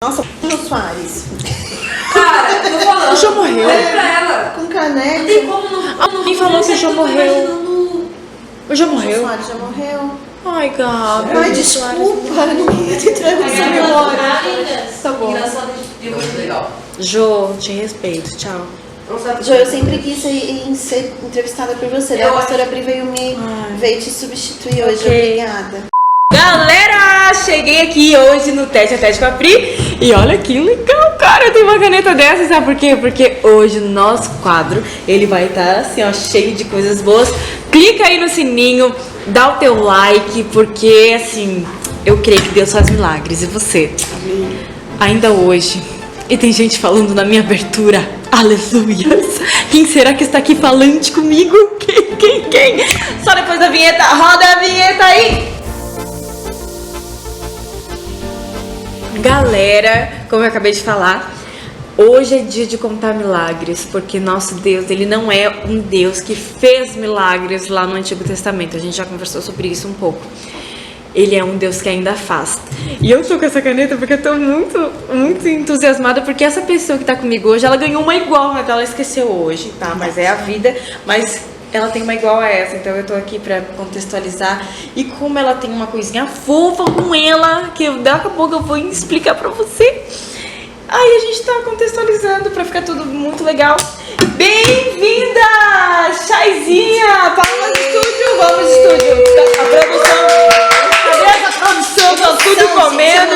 Nossa, Jô Soares. Cara, eu tô falando. O Jô morreu. Olha pra ela. Com caneca. Não tem como não. Alguém falou que o Jô morreu. O Jô Jô morreu? Soares já morreu. Ai, Gabi. Ai, desculpa. Não queria te entregar essa memória. Tá bom. Engraçado, eu acho legal. Jô, te respeito. Tchau. Jô, eu sempre quis ir ser entrevistada por você. Daí a pastora Pri veio te substituir hoje. Ok. Obrigada. Galera, cheguei aqui hoje no Tete a Tete com a Pri e olha que legal, cara, eu tenho uma caneta dessa, sabe por quê? Porque hoje o nosso quadro, ele vai estar assim, ó, cheio de coisas boas. Clica aí no sininho, dá o teu like, porque assim, eu creio que Deus faz milagres, e você? Amém. Ainda hoje, e tem gente falando na minha abertura, aleluias, quem será que está aqui falante comigo? Quem? Só depois da vinheta, roda a vinheta aí! Galera, como eu acabei de falar, hoje é dia de contar milagres, porque nosso Deus, ele não é um Deus que fez milagres lá no Antigo Testamento, a gente já conversou sobre isso um pouco. Ele é um Deus que ainda faz. E eu tô com essa caneta porque eu tô muito entusiasmada, porque essa pessoa que tá comigo hoje, ela ganhou uma igual, mas ela esqueceu hoje, tá? Mas é a vida, mas ela tem uma igual a essa, então eu tô aqui pra contextualizar. E como ela tem uma coisinha fofa com ela, que daqui a pouco eu vou explicar pra você. Aí a gente tá contextualizando pra ficar tudo muito legal. Bem-vinda, Chaizinha! Palmas de estúdio, vamos de estúdio. A produção, cadê essa produção? Tá tudo comendo.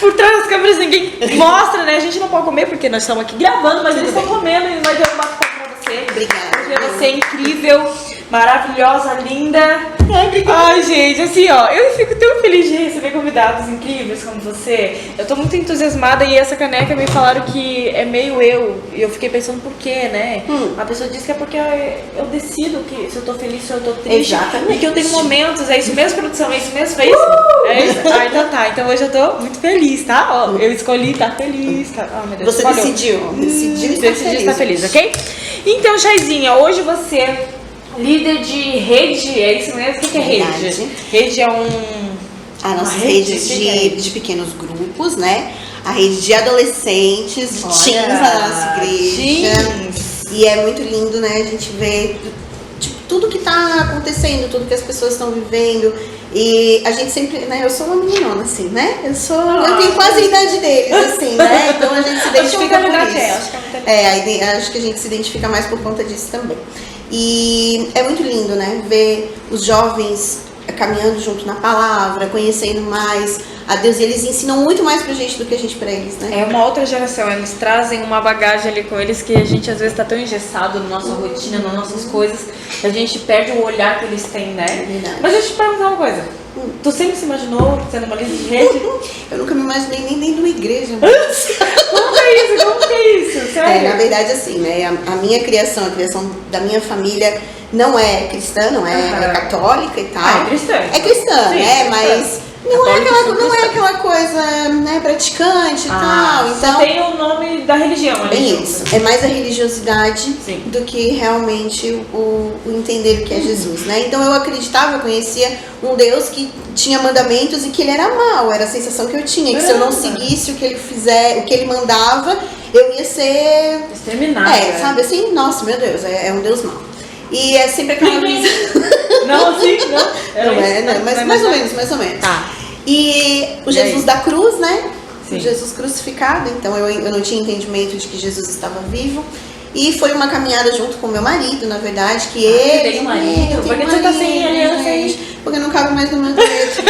Por trás das câmeras ninguém mostra, né? A gente não pode comer porque nós estamos aqui gravando, mas eles estão comendo e vai ter um bate-papo pra você. Obrigada. Porque você é incrível, maravilhosa, linda. Ai, gente, assim, ó, eu fico tão feliz de receber convidados incríveis como você. Eu tô muito entusiasmada e essa caneca me falaram que é meio eu. E eu fiquei pensando por quê, né? A pessoa disse que é porque eu decido que se eu tô feliz, se eu tô triste. Exatamente. E que eu tenho momentos, é isso mesmo, produção? É isso mesmo? É isso? É isso? Ah, então tá. Então hoje eu tô muito feliz, tá? Ó, eu escolhi estar feliz, tá? Oh, meu Deus. Você Falhou. decidiu Estar feliz, ok? Então, Chaizinha, hoje você é líder de rede, é isso mesmo? O que é rede? Verdade. Rede é A nossa uma rede O que é rede? de pequenos grupos, né? A rede de adolescentes, de Olha, teens da nossa igreja. teens. E é muito lindo, né? A gente vê tipo, tudo que tá acontecendo, tudo que as pessoas estão vivendo. E a gente sempre, né? Eu sou uma meninona, assim, né? Eu tenho quase a idade deles, assim, né? Então a gente se identifica por isso. Acho que a gente se identifica mais por conta disso também. E é muito lindo, né? Ver os jovens caminhando junto na palavra, conhecendo mais a Deus. E eles ensinam muito mais pra gente do que a gente pra eles, né? É uma outra geração, eles trazem uma bagagem ali com eles que a gente às vezes tá tão engessado na nossa rotina, nas nossas coisas, que a gente perde o olhar que eles têm, né? É verdade. Mas deixa eu te perguntar uma coisa. Tu sempre se imaginou sendo uma líder de rede? Eu nunca me imaginei nem dentro de uma igreja. Como que é isso? Como que é isso? Sério? Na verdade, assim, né? A minha criação, a criação da minha família não é cristã, não é católica e tal. Ah, é cristã. É cristã, Sim, né? cristã. Mas não é aquela coisa, né, praticante e tal. Então, só tem o nome da religião ali. bem junto. isso. É mais a religiosidade Sim. do que realmente o entender o que é Jesus, né? Então eu acreditava, eu conhecia um Deus que tinha mandamentos e que ele era mau. Era a sensação que eu tinha, que se eu não seguisse o que ele fizer, o que ele mandava, eu ia ser Exterminada. sabe assim, nossa, meu Deus, é um Deus mau. E é sempre aquela coisa. Não, assim, não. Mas mais ou menos. Tá. E o Jesus da cruz, né? Sim. O Jesus crucificado, então eu não tinha entendimento de que Jesus estava vivo. E foi uma caminhada junto com meu marido, na verdade, que ele... tem um marido? Por que você tá sem aliança aí? Porque não cabe mais no meu direito.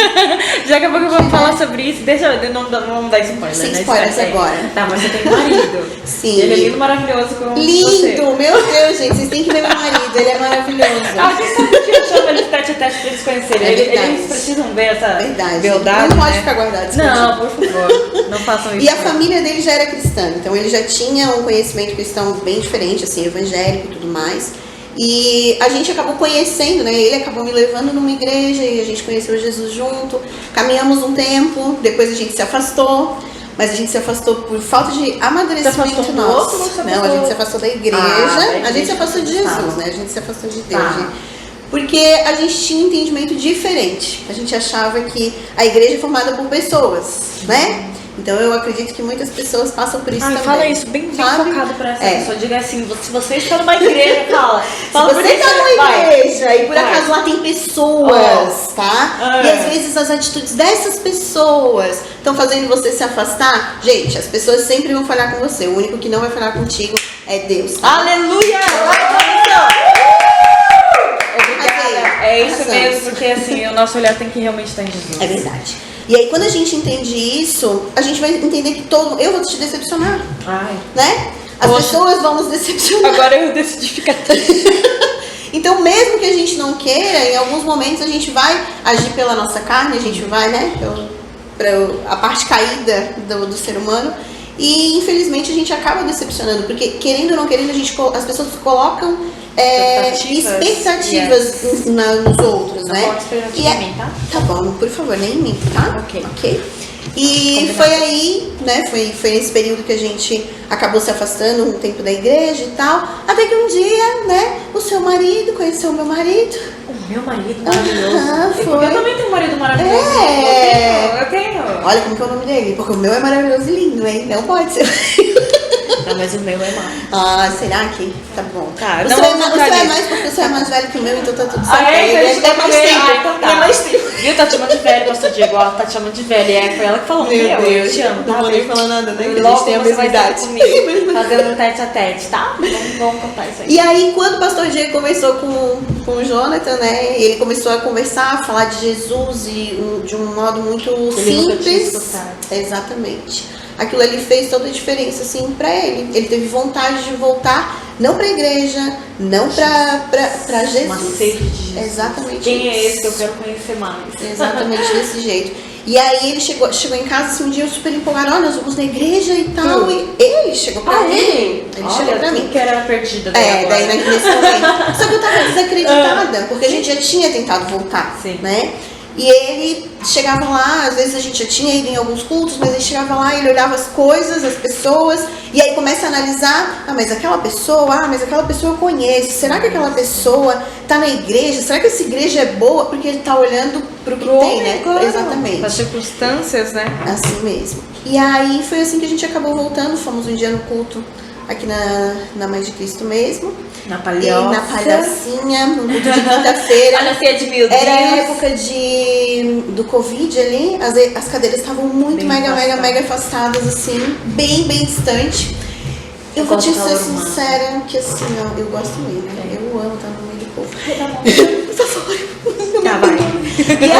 Já que a pouco eu vou falar sobre isso, deixa eu não dar spoiler, Sem né? spoilers Espera aí. agora. Tá, mas você tem um marido. Sim. Ele é lindo, maravilhoso como você. Lindo! Meu Deus, gente, vocês têm que ver meu marido, ele é maravilhoso. Ah, quem sabe que eu chamo ele de tete a tete pra eles conhecerem. É verdade. Eles precisam ver essa Verdade. beldade, Não pode né? ficar guardado. escondido. Não, por favor, não façam isso. E a família dele já era cristã, então ele já tinha um conhecimento cristão bem diferente, assim, evangélico e tudo mais. E a gente acabou conhecendo, né? Ele acabou me levando numa igreja e a gente conheceu Jesus junto. Caminhamos um tempo, depois a gente se afastou. Mas a gente se afastou por falta de amadurecimento nosso. Outro, Não, a gente se afastou da igreja. A gente se afastou de Jesus, Tá. né? A gente se afastou de Deus. Tá. Né? Porque a gente tinha um entendimento diferente. A gente achava que a igreja é formada por pessoas, né? Então eu acredito que muitas pessoas passam por isso também. Fala isso bem sabe? focado pra essa É. pessoa. Diga assim, se você está numa igreja, fala. Se você tá numa igreja e por acaso lá tem pessoas, tá? É. E às vezes as atitudes dessas pessoas estão fazendo você se afastar. Gente, as pessoas sempre vão falhar com você. O único que não vai falhar contigo é Deus. Tá? Aleluia! Obrigada. É isso mesmo, porque assim, o nosso olhar tem que realmente estar em Jesus. É verdade. E aí quando a gente entende isso, a gente vai entender que eu vou te decepcionar, Ai. né? As Poxa. pessoas vão nos decepcionar. Agora eu decidi ficar Então, mesmo que a gente não queira, em alguns momentos a gente vai agir pela nossa carne, a gente vai, né, a parte caída do ser humano. E, infelizmente, a gente acaba decepcionando. Porque, querendo ou não querendo, as pessoas colocam expectativas nos outros, né? Não pode esperar em mim, tá? Tá bom, por favor, nem em mim, tá? Ok. E Combinado. foi aí, né, foi nesse período que a gente acabou se afastando um tempo da igreja e tal, até que um dia, né, o seu marido conheceu o meu marido. O meu marido maravilhoso. Ah, Porque foi. eu também tenho um marido maravilhoso. É. Eu tenho. Olha como que é o nome dele, porque o meu é maravilhoso e lindo, hein? Não pode ser. Não, mas o meu é mal. Ah, será que? Tá bom. Tá, o não seu, vamos o entrar seu é nisso. mais porque o seu é mais velho que o meu, então tá tudo certo. Ah, é? Ele Então é mais ele tempo. então tá. Ele é mais tempo. Viu? Tá te chamando de velho, pastor Diego. Ó, tá te chamando de velho. É, foi ela que falou. Meu Eu Deus, te amo, tá? não vou nem beijo. falar nada, né? Que a Logo gente tem a você mesma vai estar idade. comigo, fazendo um tete a tete, tá? Vamos contar isso aí. E aí, quando o pastor Diego conversou com o Jonathan, né? Ele começou a conversar, falar de Jesus de um modo muito Ele nunca tinha simples. escutado. Exatamente. Aquilo ali fez toda a diferença, assim, pra ele. Ele teve vontade de voltar, não pra igreja, não pra Jesus. Uma sede de Jesus. Exatamente. Quem é isso. esse que eu quero conhecer mais? Exatamente desse jeito. E aí ele chegou em casa assim, um dia super empolgado, olha, nós vamos na igreja e tal. E ele chegou pra mim. Ele chegou pra mim. Que era perdida Daí nesse momento. Só que eu tava desacreditada, porque a gente já tinha tentado voltar, Sim. né? E ele chegava lá, às vezes a gente já tinha ido em alguns cultos, mas ele chegava lá, ele olhava as coisas, as pessoas, e aí começa a analisar, mas aquela pessoa eu conheço, será que aquela pessoa tá na igreja? Será que essa igreja é boa? Porque ele tá olhando pro que tem, né? Claro. Exatamente. As circunstâncias, né? Assim mesmo. E aí foi assim que a gente acabou voltando, fomos um dia no culto aqui na Mãe de Cristo mesmo. Na E palhoça. na palhocinha, no culto de quinta-feira. Palhocinha de mil Era a Deus. época do Covid ali, as cadeiras estavam muito Bem mega afastadas, assim, bem distante. Eu vou te ser sincera que assim, ó, eu gosto mesmo, eu amo estar no meio do povo. Por favor. Tá, vai. E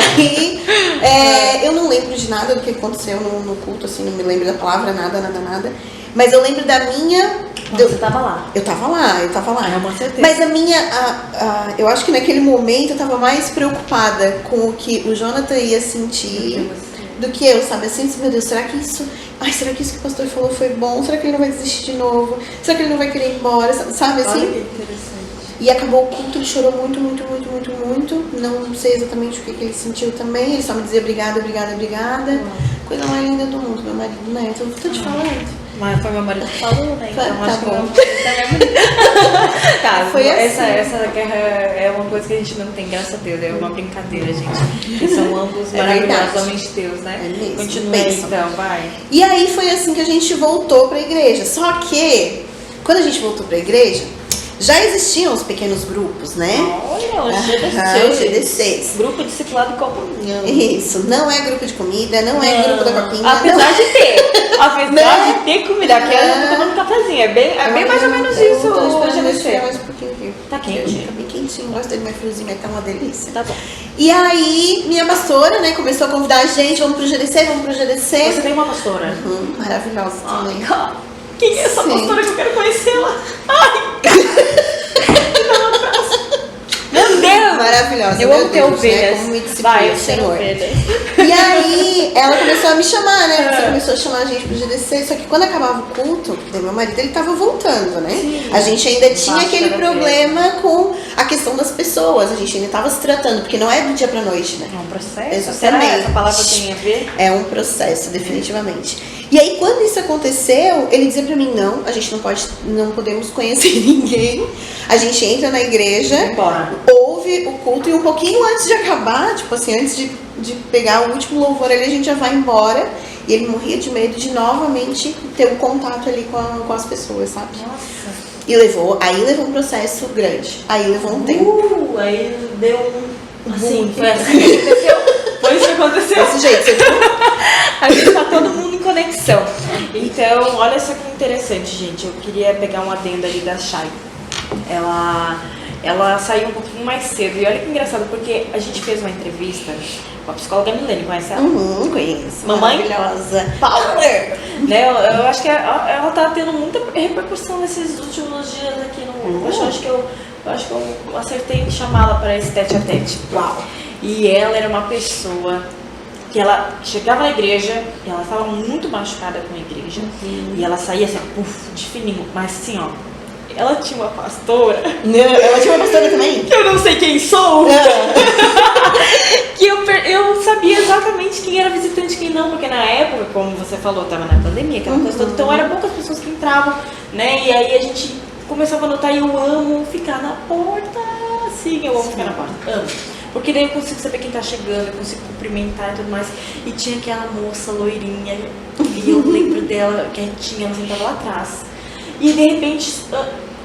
aí, eu não lembro de nada do que aconteceu no culto, assim, não me lembro da palavra, nada. Mas eu lembro da minha... Você tava lá. Eu tava lá. É uma certeza. Mas a minha, eu acho que naquele momento eu tava mais preocupada com o que o Jonathan ia sentir do que eu, sabe? Assim, meu Deus, será que isso que o pastor falou foi bom? Será que ele não vai desistir de novo? Será que ele não vai querer ir embora? Sabe assim? Olha que interessante. E acabou o culto, ele chorou muito. Não sei exatamente o que ele sentiu também. Ele só me dizia obrigada. Coisa mais linda do mundo, meu marido, né? Eu tô te falando. Mas foi meu marido que falou, né? Então Tá acho que bom. meu marido também é bonito. Tá, Foi essa guerra é uma coisa que a gente não tem, graças a Deus. É uma brincadeira, gente. Que são ambos É maravilhosos, verdade. homens de Deus, né? É mesmo. Continua aí, Bênção. então, vai. E aí foi assim que a gente voltou pra igreja. Só que, quando a gente voltou pra igreja, já existiam os pequenos grupos, né? Olha, Os GDCs. GDCs. Grupo discipulado e comunhão. Isso, não é grupo de comida, não é grupo da coquinha. Apesar de ter. Apesar Né? de ter comida. Aqui eu tô tomando cafezinho. É bem mais ou menos isso o GDC. Mais um pouquinho aqui. Tá quente. Tá bem quentinho, gosto dele mais friozinho, tá uma delícia. Tá bom. E aí, minha pastora, né, começou a convidar a gente, vamos pro GDC. Você tem uma pastora? Maravilhosa também. Quem é essa Sim. pastora que eu quero conhecê-la? Ai! Meu Deus! Maravilhosa. Eu meu amo ter Deus, ovelhas. Né? Como me disciplina, Vai, eu quero Senhor. ovelhas. E aí, ela começou a me chamar, né? Você começou a chamar a gente pro GDC. Só que quando acabava o culto, daí meu marido, ele tava voltando, né? Sim. A gente ainda tinha Baixa aquele da problema com a questão das pessoas. A gente ainda tava se tratando, porque não é do dia pra noite, né? É um processo? Exatamente. Será que essa palavra tem a ver? É um processo, definitivamente. E aí, quando isso aconteceu, ele dizia pra mim, não, a gente não podemos conhecer ninguém. A gente entra na igreja, Bora. ouve ouve o culto e um pouquinho antes de acabar, tipo assim, antes de pegar o último louvor ali, a gente já vai embora. E ele morria de medo de novamente ter um contato ali com as pessoas, sabe? Nossa. E levou um processo grande. Aí levou um tempo. Aí deu um... Assim, Boom. foi assim que aconteceu. Foi isso que aconteceu. Desse jeito, você A gente tá todo mundo em conexão. Então, olha só que interessante, gente. Eu queria pegar um adendo ali da Chay. Ela saiu um pouquinho mais cedo. E olha que engraçado, porque a gente fez uma entrevista com a psicóloga Milene, conhece ela? conheço. Mamãe? Maravilhosa. Power! Né? Eu acho que ela tá tendo muita repercussão nesses últimos dias aqui no mundo. Eu acho que eu acertei em chamá-la para esse tete-a-tete. Uau. E ela era uma pessoa que ela chegava na igreja e ela estava muito machucada com a igreja. E ela saía assim, ó, de fininho. Mas assim, ó, ela tinha uma pastora. Ela tinha uma pastora também? Que eu não sei quem sou. Que eu sabia exatamente quem era visitante e quem não, porque na época, como você falou, tava na pandemia, aquela coisa toda, então eram poucas pessoas que entravam, né? E aí a gente começava a notar, e eu amo ficar na porta. Sim, eu amo ficar na porta, amo. Porque daí eu consigo saber quem tá chegando, eu consigo cumprimentar e tudo mais. E tinha aquela moça loirinha, e eu lembro dela quietinha, ela sentava lá atrás. E de repente,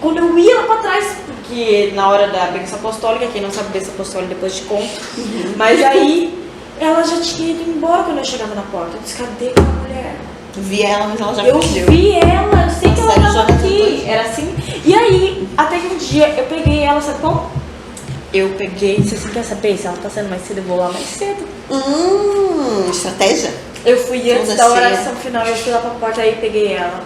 quando eu ia lá pra trás, porque na hora da bênção apostólica, quem não sabe bênção apostólica depois te conto, mas aí ela já tinha ido embora quando eu chegava na porta. Eu disse, cadê aquela mulher? Vi ela, mas ela já Eu fugiu. vi ela, eu sei que ela Sério, tava Jonathan aqui. Dois. Era assim. E aí, até que um dia eu peguei ela, sabe como? Eu peguei e disse assim, quer saber? Se ela tá saindo mais cedo, eu vou lá mais cedo. Estratégia? Eu fui antes Toda da cheia. oração final, eu fui lá pra porta, aí peguei ela.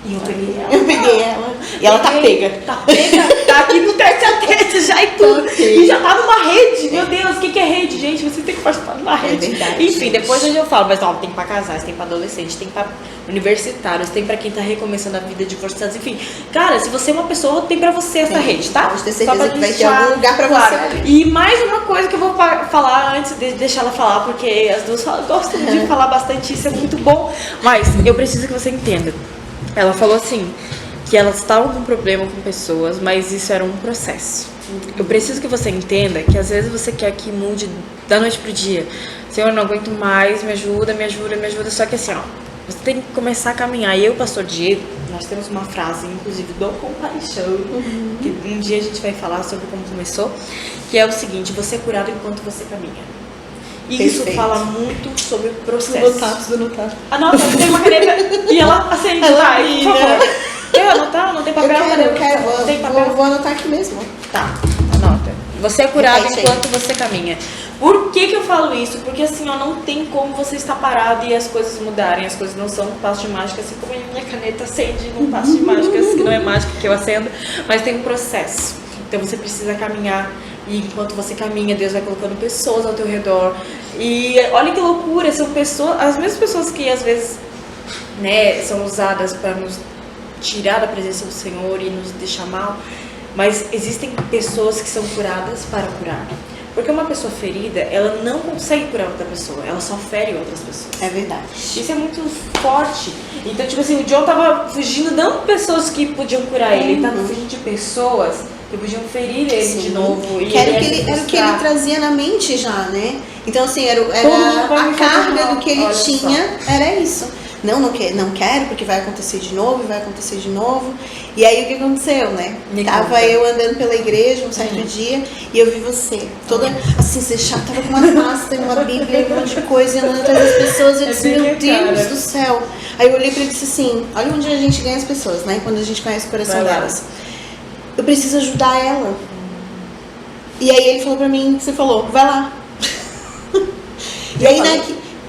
E eu peguei ela. Eu peguei ela. E ela tá Peguei. pega. Tá pega, tá aqui no tete-a-tete já e tudo. Ok. E já tá numa rede. Meu Deus, o que é rede, gente? Você tem que participar de uma rede. verdade, Enfim, gente. depois eu falo, mas ó, tem pra casais, tem pra adolescentes, tem pra universitários, tem pra quem tá recomeçando a vida, divorciados, enfim. Cara, se você é uma pessoa, tem pra você essa Tem. rede, tá? Pode ter Só pra certeza que vai ter deixar algum lugar pra claro. você ali. E mais uma coisa que eu vou falar antes de deixar ela falar, porque as duas gostam de falar bastante, isso é muito bom. Mas eu preciso que você entenda. Ela falou assim, que elas estavam com problema com pessoas, mas isso era um processo. Eu preciso que você entenda que às vezes você quer que mude da noite pro dia. Senhor, eu não aguento mais, me ajuda, me ajuda, me ajuda. Só que assim, ó, você tem que começar a caminhar. E eu e o pastor Diego, nós temos uma frase, inclusive, do Compaixão, que um dia a gente vai falar sobre como começou, que é o seguinte, você é curado enquanto você caminha. E isso Perfeito. fala muito sobre o processo. Tudo anotado. Anota, tem uma caneta e ela acende, Ela vai, brilha. por favor. Quer anotar? Não tem papel? Eu quero. Tem papel? Vou anotar aqui mesmo. Tá, anota. Você é curado Repete aí. enquanto você caminha. Por que eu falo isso? Porque assim, ó, não tem como você estar parado e as coisas mudarem. As coisas não são um passo de mágica, assim como a minha caneta acende num passo de mágicas, que não é mágica que eu acendo, mas tem um processo. Então você precisa caminhar. E enquanto você caminha, Deus vai colocando pessoas ao teu redor. E olha que loucura, são pessoas, as mesmas pessoas que às vezes, né, são usadas para nos tirar da presença do Senhor e nos deixar mal, mas existem pessoas que são curadas para curar. Porque uma pessoa ferida, ela não consegue curar outra pessoa, ela só fere outras pessoas. É verdade. Isso é muito forte. Então, tipo assim, o John tava fugindo não de pessoas que podiam curar ele, ele tava fugindo de pessoas que podiam ferir ele de novo. E Que era, ia o que se ele, era o que frustrar. ele trazia na mente já, né? Então, assim, era Todo mundo vai a me fazer carga mal, do que ele olha só. tinha, era isso. Não quero, porque vai acontecer de novo, vai acontecer de novo. E aí, o que aconteceu, né? Me Tava conta. eu andando pela igreja um certo dia, e eu vi você, toda, assim, você já tava com uma pasta, uma bíblia, um monte de coisa, e andando atrás das pessoas, e eu É disse, bem meu a cara. Deus do céu. Aí eu olhei pra ele e disse assim, olha onde a gente ganha as pessoas, né? Quando a gente conhece o coração Vai lá. delas. Eu preciso ajudar ela. E aí ele falou pra mim, você falou, vai lá. E aí, né,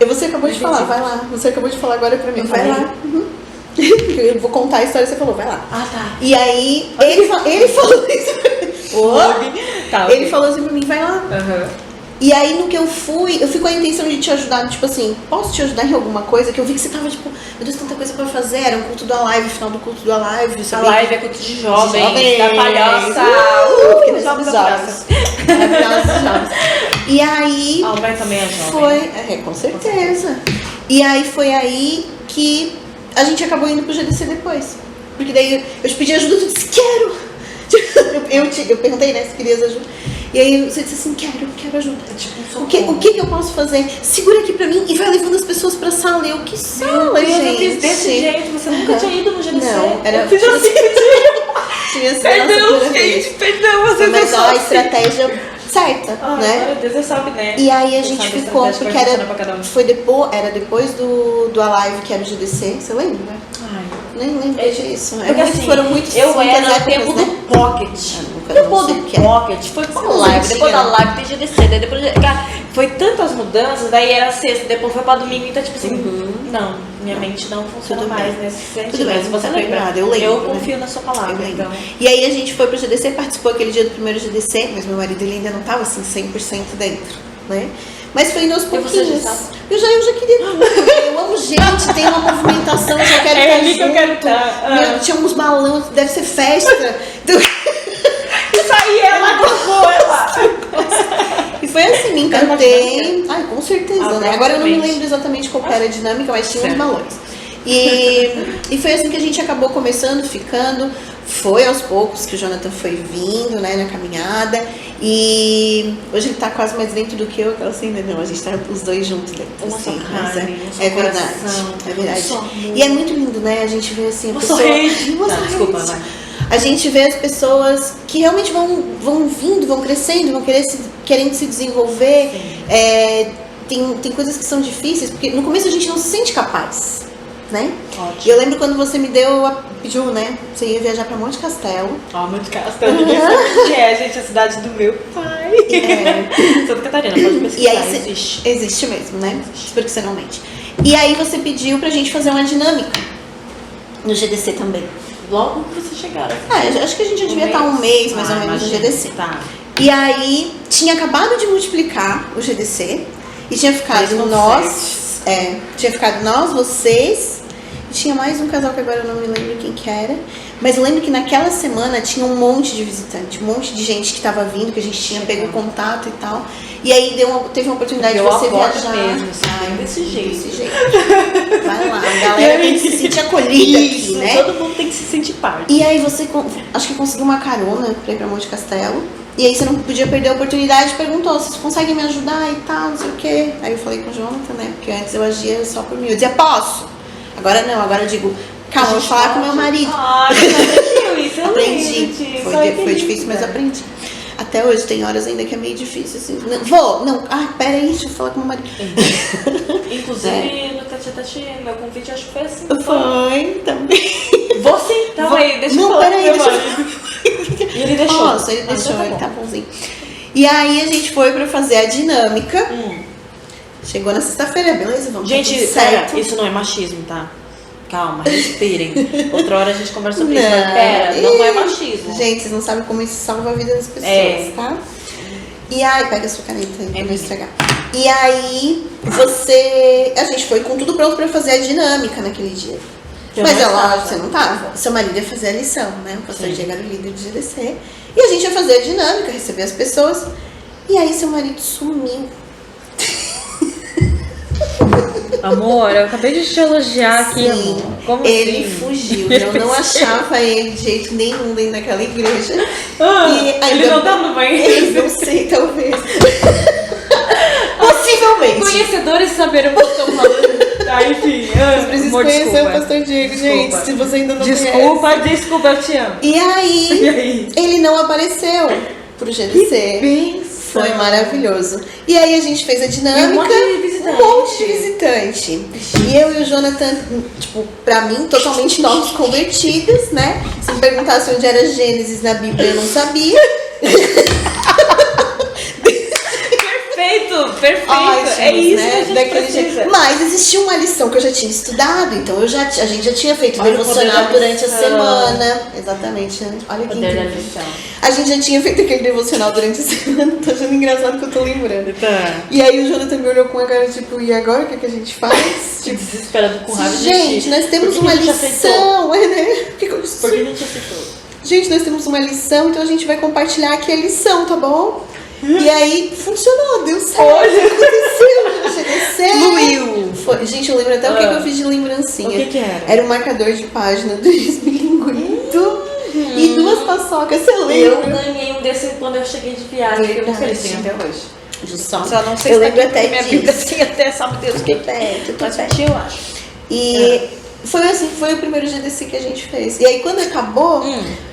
você acabou de falar, vai lá. Você acabou de falar agora pra mim, Eu vai falei? lá. Eu vou contar a história, você falou, vai lá. Ah, tá. E aí, ele falou isso. Tá, Ele ok. falou assim pra mim, vai lá. Aham. E aí, no que eu fui com a intenção de te ajudar, tipo assim, posso te ajudar em alguma coisa? Que eu vi que você tava, tipo, meu Deus, tanta coisa pra fazer. Era um culto do Alive, final do culto do Alive. A live é culto de jovens, Jovens. da palhaça. Porque Jovens nós da somos palhaça. jovens. Maravilhosos jovens. E aí, A Alberta também é jovem. foi, com certeza. E aí foi aí que a gente acabou indo pro GDC depois. Porque daí eu te pedi ajuda, tu disse, quero! Eu perguntei, né, se querias ajuda. E aí você disse assim, quero ajuda. Tipo, O que eu posso fazer? Segura aqui pra mim e vai levando as pessoas pra sala. Eu, que sala, Meu Deus, gente? eu fiz desse jeito. Você nunca tinha ido no GDC? Não, era... Eu fiz assim. Tinha sido a nossa Perdão, primeira vez. gente. Perdão, vocês Mas não ó, a sabem. estratégia certa, né? Meu Deus, você sabe, né? E aí a Você gente sabe a ficou, estratégia porque que vai funcionar pra cada um. foi era depois do Alive, que era o GDC, você lembra? Ai. Nem lembro disso. Porque assim, foram muitas eu era no épocas, tempo né? do Pocket. nunca Depois não sei do o que é. Pocket, foi pra Nossa, live. antiga, Depois da né? live tem GDC, daí depois... Cara, foi tantas mudanças, daí era sexta, depois foi pra domingo, então tipo assim... Não, minha mente não funciona Tudo mais bem. nesse sentido. Tudo bem, mas você tá lembra? perdoada, eu lembro, Eu né? confio na sua palavra, Eu lembro. então... E aí a gente foi pro GDC, participou aquele dia do primeiro GDC, mas meu marido ele ainda não tava assim 100% dentro, né? Mas foi indo aos E você já pouquinhos. estava? Eu já queria. Eu amo gente, tem uma movimentação, eu já quero É estar ali que eu junto. quero estar. Meu, tinha uns balões, deve ser festa. Isso aí, ela gravou, ela! E foi assim, me Era uma encantei. Ai, com certeza, Ah, né? Agora eu não me provavelmente. lembro exatamente qual que era a dinâmica, mas tinha uns Certo. balões. E foi assim que a gente acabou começando, ficando. Foi aos poucos que o Jonathan foi vindo, né, na caminhada. E hoje ele tá quase mais dentro do que eu, aquela assim, né? Não, a gente tá os dois juntos dentro. Uma assim, só mas carne, um só é verdade. coração, É verdade. um só amor. E é muito lindo, né? A gente vê assim a Uma só pessoa. rede. Uma Tá, só desculpa, rede. vai. A gente vê as pessoas que realmente vão vindo, vão crescendo, vão querendo se desenvolver. Tem coisas que são difíceis, porque no começo a gente não se sente capaz, né? Ótimo. E eu lembro quando você me pediu, né? Você ia viajar pra Monte Castelo. Ó, muito castelo. Ninguém sabe onde é, gente, a cidade do meu pai. Santa Catarina, pode E pesquisar, aí existe. existe mesmo, né? Espero que você não mente. E aí você pediu pra gente fazer uma dinâmica no GDC também. Logo que vocês chegaram. Eu acho que a gente já devia estar um mês mais ou menos no GDC. Tá. E aí tinha acabado de multiplicar o GDC e tinha ficado Mesmo nós, tinha ficado nós, vocês, e tinha mais um casal que agora eu não me lembro quem que era, mas eu lembro que naquela semana tinha um monte de visitante, um monte de gente que tava vindo, que a gente tinha pego contato e tal. E aí teve uma oportunidade de Eu você abordo viajar. mesmo, assim, desse jeito. Desse jeito. Vai lá, a galera tem que se sentir acolhida aqui, né? Todo mundo tem que se sentir parte. E aí você, acho que conseguiu uma carona pra ir pra Monte Castelo. E aí você não podia perder a oportunidade, perguntou, vocês conseguem me ajudar e tal, não sei o quê. Aí eu falei com o Jonathan, né, porque antes eu agia só por mim. Eu dizia, posso? Agora não, agora eu digo, calma, eu vou falar com meu marido. Ai, você isso, eu Aprendi. lembro disso. Foi, Ai, foi que difícil, mas linda. aprendi. Até hoje tem horas ainda que é meio difícil, assim. Não, peraí, deixa eu falar com meu marido. Inclusive, no Tati, meu convite acho que foi assim. Foi, também. Você? Calma aí, deixa eu Não, falar peraí, com meu deixa eu- marido. E ele deixou. Nossa, ele deixou, então ele bom. tá bonzinho. E aí a gente foi pra fazer a dinâmica. Chegou na sexta-feira, beleza? Vamos Gente, tá tudo pera, certo. isso não é machismo, tá? Calma, respirem. Outra hora a gente conversa sobre isso, Não. mas pera, não é machismo. Gente, vocês não sabem como isso salva a vida das pessoas, É. tá? E aí, pega a sua caneta aí pra não minha. estragar. E aí, a gente foi com tudo pronto pra fazer a dinâmica naquele dia. Eu Mas não é lógico, estava. você não tava. Seu marido ia fazer a lição, né? O pastor Sim. Diego era o líder do GDC. E a gente ia fazer a dinâmica, receber as pessoas. E aí, seu marido sumiu. Amor, eu acabei de te elogiar aqui, Sim, amor. Como ele assim? fugiu. Eu não achava ele de jeito nenhum dentro daquela igreja. Ah, E ele não tá no banheiro. Não sei, talvez. Possivelmente. Conhecedores saberam o que eu estou falando. Tá, enfim. Vocês precisam Amor, conhecer desculpa. o pastor Diego, gente. Desculpa. Se você ainda não conhece. Desculpa, eu te amo. E aí, E aí? ele não apareceu pro GDC. Foi maravilhoso. E aí a gente fez a dinâmica. E um monte de visitante. Um monte de visitante. E eu e o Jonathan, tipo, pra mim, totalmente novos convertidos, né? Se me perguntasse onde era Gênesis na Bíblia, eu não sabia. Perfeito. Ai, É Jesus, isso né? que a gente Daquele precisa. jeito. Mas existia uma lição que eu já tinha estudado, então a gente já tinha feito Olha o poder devocional da durante a lição. semana. Exatamente, né? Olha que Poder da incrível. lição. A gente já tinha feito aquele devocional durante a semana, tô achando engraçado que eu tô lembrando. Tá. E aí o Jonathan me olhou com a cara tipo, e agora o que, que a gente faz? Tipo, desesperado com raiva de Gente, ti. nós temos Por que uma a gente aceitou? lição, é, né? Por que que eu Por que a gente aceitou? Gente, nós temos uma lição, então a gente vai compartilhar aqui a lição, tá bom? E aí, funcionou, deu certo. Aconteceu, Fluiu. Foi. Gente, eu lembro até o que eu fiz de lembrancinha. O que era? Era um marcador de página do Esmilinguito e duas paçoca, você Eu lembra? ganhei um desse quando eu cheguei de viagem, que eu não sei se tem até hoje. Só não sei eu se lembro tá aqui, até minha Bíblia disso. assim, até sabe Deus o que Tudo bem, tudo Mas bem. eu acho. E foi assim, foi o primeiro GDC que a gente fez. E aí quando acabou,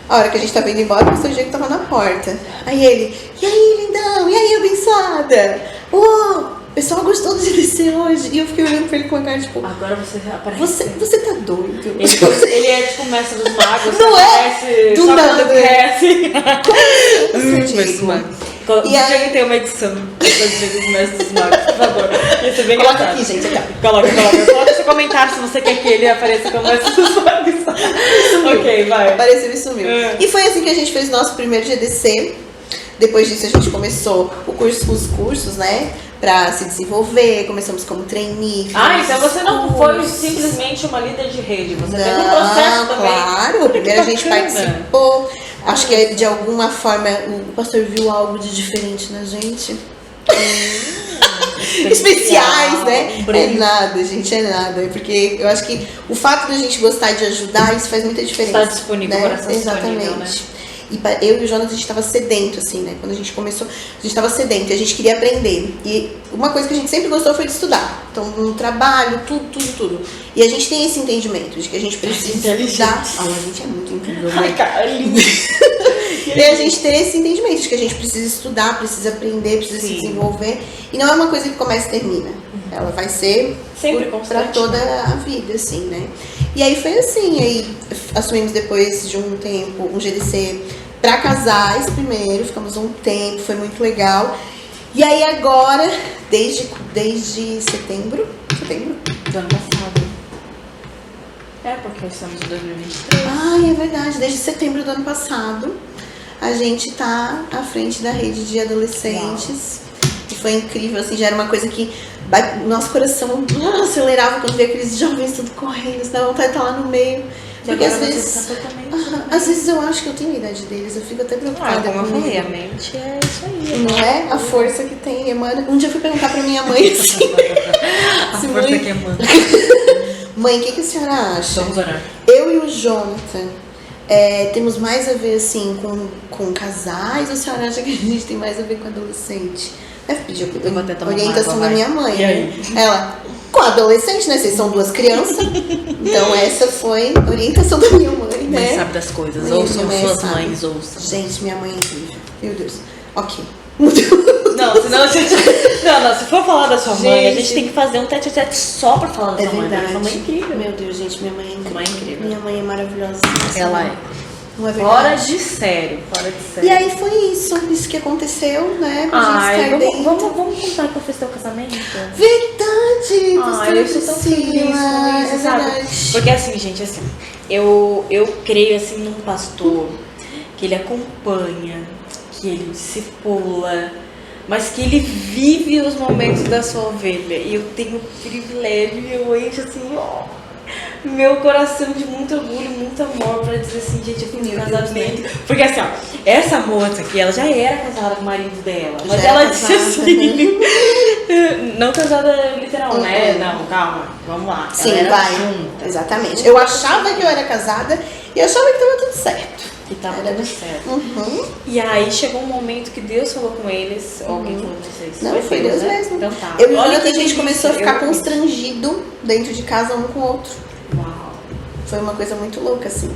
a hora que a gente tava indo embora, o pastor Diego tava na porta. Aí ele, e aí, lindão? E aí, abençoada? O pessoal gostou do GDC hoje. E eu fiquei olhando pra ele com a cara, tipo, Agora você aparece. você tá doido? Ele é tipo o mestre dos magos. Não é? Aparece Do só nada. quando quer, assim. Mestre dos Magos. E O aí- Diego tem uma edição dos mestres dos magos, por favor. Isso é bem Coloca engraçado. aqui, gente, aqui, ó. Coloca seu comentário se você quer que ele apareça como mestre dos magos. Ok, vai. Apareceu e sumiu. É. E foi assim que a gente fez o nosso primeiro GDC. Depois disso a gente começou os cursos, né? Pra se desenvolver, começamos como trainee. Ah, fizemos então você não os foi cursos. simplesmente uma líder de rede, você Não, teve um processo também. claro, primeiro a gente bacana. participou. Acho que de alguma forma o pastor viu algo de diferente na gente. Especiais, né? Um É nada, gente, é nada. Porque eu acho que o fato da gente gostar de ajudar, isso faz muita diferença. Está disponível, né? coração Exatamente. disponível, né? E eu e o Jonas, a gente estava sedento, assim, né? Quando a gente começou, a gente estava sedento e a gente queria aprender. E uma coisa que a gente sempre gostou foi de estudar. Então, no trabalho, tudo. E a gente tem esse entendimento de que a gente precisa inteligente. estudar. Ah, a gente é muito incrível, Ai, né? cara, lindo. E a gente tem esse entendimento de que a gente precisa estudar, precisa aprender, precisa se Sim. desenvolver. E não é uma coisa que começa e termina. Ela vai ser Sempre pra constante, toda a vida, assim, né? E aí foi assim, aí assumimos depois de um tempo um GDC pra casais primeiro, ficamos um tempo, foi muito legal. E aí agora, desde setembro Do ano passado. É, porque estamos em 2023. Ai, é verdade. Desde setembro do ano passado, a gente tá à frente da rede de adolescentes. E foi incrível, assim, já era uma coisa que nosso coração acelerava quando via aqueles jovens tudo correndo, você dá vontade de estar lá no meio. Porque às vezes, às vezes eu acho que eu tenho a idade deles, eu fico até preocupada. Como eu comigo. falei, a mente é isso aí. Não é? A força que tem, emana. Um dia eu fui perguntar pra minha mãe assim. A assim, força mãe, que emana. mãe, o que a senhora acha? Vamos orar. Eu e o Jonathan temos mais a ver assim com casais ou a senhora acha que a gente tem mais a ver com adolescente? Deve pedir Eu vou até tomar uma orientação água, da vai. minha mãe. E aí? Ela, com adolescente, né? Vocês são duas crianças. Então essa foi a orientação da minha mãe, né? Mãe sabe das coisas. Mãe, Ouçam mãe suas sabe. mães, ouçam. Gente, minha mãe é incrível. Meu Deus. Ok. Não, senão a gente. Não, se for falar da sua mãe, a gente Gente. tem que fazer um tete-a-tete só pra falar da É sua mãe. verdade. Sua mãe é incrível. Meu Deus, gente, minha mãe é incrível. Mãe é incrível. Minha mãe é maravilhosa. Ela é. Não é Fora verdade? de sério. Fora de sério. E aí foi isso que aconteceu, né? Pra Ai, gente estar dentro. vamos contar que eu fiz teu casamento? Verdade! Ai, eu sou tão feliz com isso, é sabe? verdade. Porque assim, gente, assim, eu creio assim num pastor que ele acompanha, que ele discipula, mas que ele vive os momentos da sua ovelha. E eu tenho o privilégio, eu encho assim, ó, meu coração de muito orgulho, muito amor pra dizer assim, gente, eu fiz um Meu casamento. Porque assim, ó, essa moça aqui, ela já era casada com o marido dela, mas Já ela era disse casada. assim, não casada literal, né? Uhum. Não, calma, vamos lá. Sim, ela era vai. junta. Exatamente. Eu achava que eu era casada e achava que tava tudo certo. Que tava Era, tudo né? certo. Uhum. E aí chegou um momento que Deus falou com eles, ou alguém falou com vocês? Não, foi Deus né? mesmo. Então tá. Eu e o Olha Jonathan, que a gente delícia, começou a ficar eu- constrangido dentro de casa um com o outro. Uau. Foi uma coisa muito louca, assim.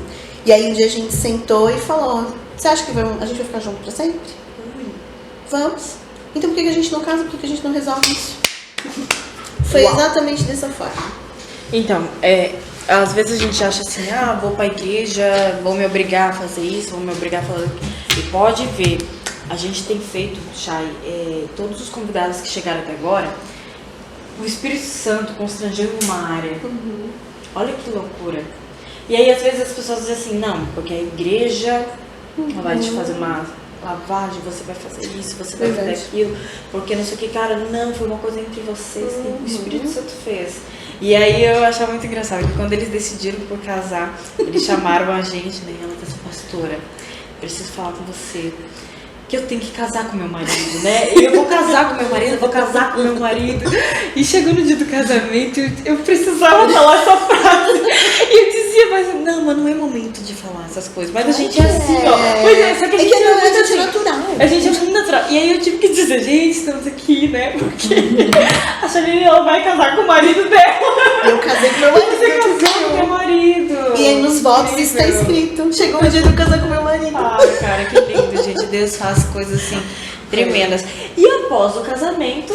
E aí um dia a gente sentou e falou, você acha que a gente vai ficar junto pra sempre? Vamos. Então por que a gente não casa? Por que a gente não resolve isso? Foi Uau. exatamente dessa forma. Então, às vezes a gente acha assim, vou pra igreja, vou me obrigar a fazer isso, vou me obrigar a fazer aquilo. E pode ver, a gente tem feito, Chay, todos os convidados que chegaram até agora, o Espírito Santo constrangendo uma área. Olha que loucura. E aí, às vezes, as pessoas dizem assim, não, porque a igreja vai te fazer uma lavagem, você vai fazer isso, você vai fazer Verdade. aquilo, porque não sei o que, cara, não, foi uma coisa entre vocês que o Espírito Santo fez. E aí eu achava muito engraçado que quando eles decidiram por casar, eles chamaram a gente, né, ela disse, pastora, preciso falar com você, que eu tenho que casar com meu marido, né? E eu vou casar com meu marido, eu vou casar com meu marido. E chegou no dia do casamento, eu precisava falar essa frase. E eu dizia, mas não é momento de falar essas coisas. Mas a gente é Claro que assim, é. ó. Pois é, só que a gente É que não, muito a gente é assim. natural. A gente é muito natural. E aí eu tive que dizer, gente, estamos aqui, né? Porque a Chanel, ela vai casar com o marido dela. Eu casei com meu marido. Você casou com meu marido. E aí nos votos está Incrível. escrito. Chegou o dia de eu casar com meu marido. Ai, cara, que lindo, gente. Deus faz coisas assim tremendas. E após o casamento,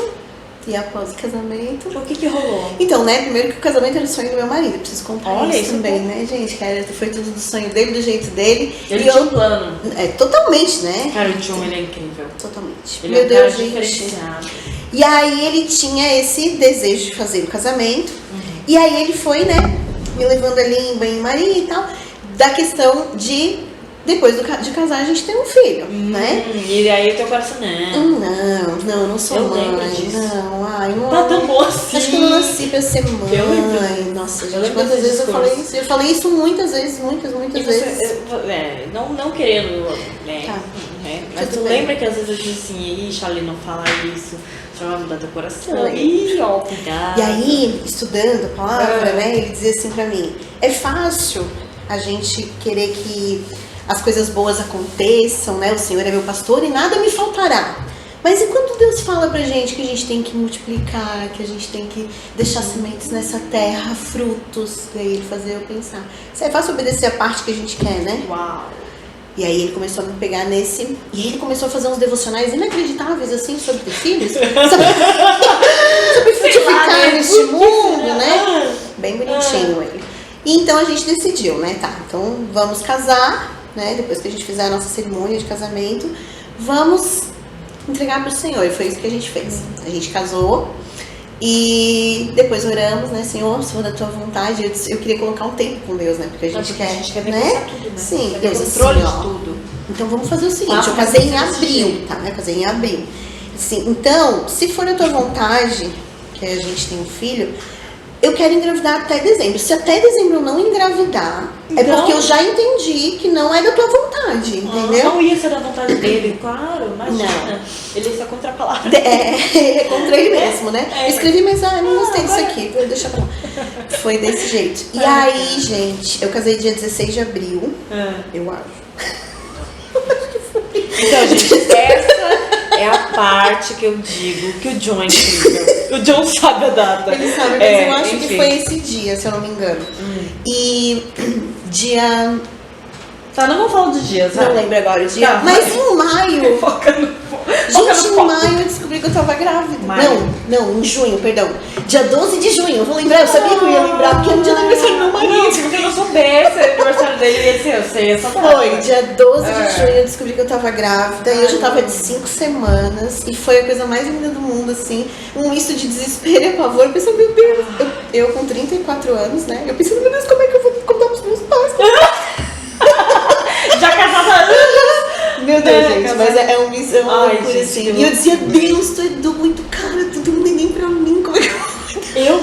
E após o casamento. o que rolou? Então, né? Primeiro que o casamento era o sonho do meu marido. Eu preciso contar Olha, isso isso também, né, gente? Cara, foi tudo do sonho dele, do jeito dele. Ele e tinha um plano. totalmente, né? Cara, o John, ele é incrível. Totalmente. Ele Meu é um cara Deus, gente. diferenciado. E aí ele tinha esse desejo de fazer o casamento. E aí ele foi, né, me levando ali em banho-maria e tal, da questão de, depois de casar, a gente ter um filho, né? E aí o teu coração, Não sou Eu lembro mãe. disso. Não, ai, não. Tá tão bom assim. Acho que eu não nasci pra ser mãe. Eu lembro. Nossa, Eu gente, lembro quantas desse vezes eu discurso. falei isso? Eu falei isso muitas vezes, muitas E vezes. você, não querendo, né? Tá. Mas Tudo tu bem. lembra que às vezes eu disse assim, ixi, Ali, não fala isso, você vai mudar teu coração. Eu lembro. Ih, ó, cuidado. E aí, estudando a palavra, Ah. né, ele dizia assim pra mim, é fácil a gente querer que as coisas boas aconteçam, né, o Senhor é meu pastor e nada me faltará. Mas e quando Deus fala pra gente que a gente tem que multiplicar, que a gente tem que deixar sementes nessa terra, frutos, e aí ele fazia eu pensar, isso é fácil obedecer a parte que a gente quer, né? Uau. E aí ele começou a me pegar nesse. E aí ele começou a fazer uns devocionais inacreditáveis, assim, sobre ter filhos. sobre frutificar né? neste mundo, né? Ah. Bem bonitinho ele. E então a gente decidiu, né? Tá, então vamos casar, né? Depois que a gente fizer a nossa cerimônia de casamento, vamos entregar para o Senhor. E foi isso que a gente fez. A gente casou. E depois oramos, né, Senhor, se for da tua vontade, eu queria colocar um tempo com Deus, né, porque a gente quer, ver né? tudo, né? Sim, Quer Deus, ter controle assim, ó, de tudo. então vamos fazer o seguinte, Faça eu uma casei em coisa abril, tá, né, eu casei em abril. Assim, então, se for da tua vontade, que a gente tem um filho, eu quero engravidar até dezembro. Se até dezembro eu não engravidar, é Então? porque eu já entendi que não é da tua vontade, entendeu? Não ia ser da vontade dele, claro, imagina. Não. Ele ia ser contra a palavra. Ele é contra ele mesmo, né? É. Escrevi, mas não gostei disso aqui, vou deixar pra lá. Foi desse jeito. E aí, gente, eu casei dia 16 de abril, eu acho. Então, gente, essa é a parte que eu digo que o John é incrível. O John sabe a data. Ele sabe, mas eu acho que foi esse dia, se eu não me engano. E dia. Tá, não vamos falar dos dias, Não vai. lembro agora o dia. Tá, Mas vai. em maio. Foca no Gente, em foco. maio eu descobri que eu tava grávida. Maio. Não, em junho, perdão. Dia 12 de junho, eu vou lembrar, eu sabia que eu ia lembrar, porque é no dia do aniversário do meu marido. Não, se você não soubesse o aniversário dele, ia dizer, eu sei essa parte. Foi, dia 12 É. de junho eu descobri que eu tava grávida e eu já tava de 5 semanas e foi a coisa mais linda do mundo, assim, um misto de desespero e pavor. Eu pensei, meu Deus, eu com 34 anos, né? Eu pensei, meu Deus, como é que eu vou contar pros meus pais? Já casada antes. Meu Deus, gente, mas é uma Ai, loucura gente, assim. que E eu dizia, Deus, tu é muito cara, tu não tem nem pra mim, como é que Eu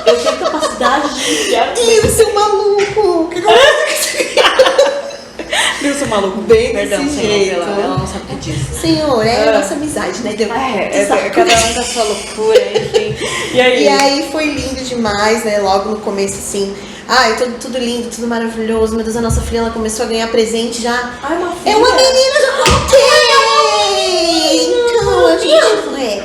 tenho capacidade de enfiar. Deus, seu maluco! O que eu vou fazer com isso? Eu sou maluco. Bem Perdão, desse Senhor, jeito. ela não sabe o que disso. Senhor, é a nossa amizade, né? Deu Cada um com a sua loucura, enfim. E aí? E aí foi lindo demais, né? Logo no começo, assim. Ai, tudo lindo, tudo maravilhoso. Meu Deus, a nossa filha, ela começou a ganhar presente já. Ai, uma É uma menina, já contei! Então, a gente foi.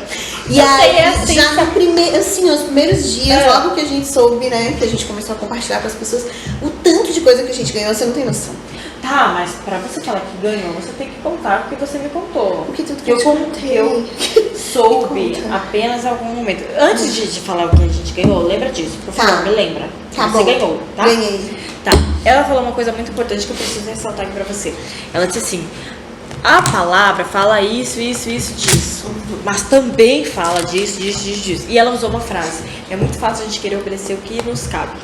E Eu aí, sei, é assim, já no primeiro, assim, os primeiros dias, É. logo que a gente soube, né? Que a gente começou a compartilhar com as pessoas, o tanto de coisa que a gente ganhou, você não tem noção. Tá, mas pra você falar que ganhou, você tem que contar porque você me contou. Porque tudo que Que eu eu, te que eu contei. soube Me conta. apenas em algum momento. Antes de falar o que a gente ganhou, lembra disso, por Tá. favor, me lembra. Tá você bom. ganhou, tá? Ganhei. Tá. Ela falou uma coisa muito importante que eu preciso ressaltar aqui pra você. Ela disse assim: a palavra fala isso, disso. Mas também fala disso. E ela usou uma frase: é muito fácil a gente querer obedecer o que nos cabe.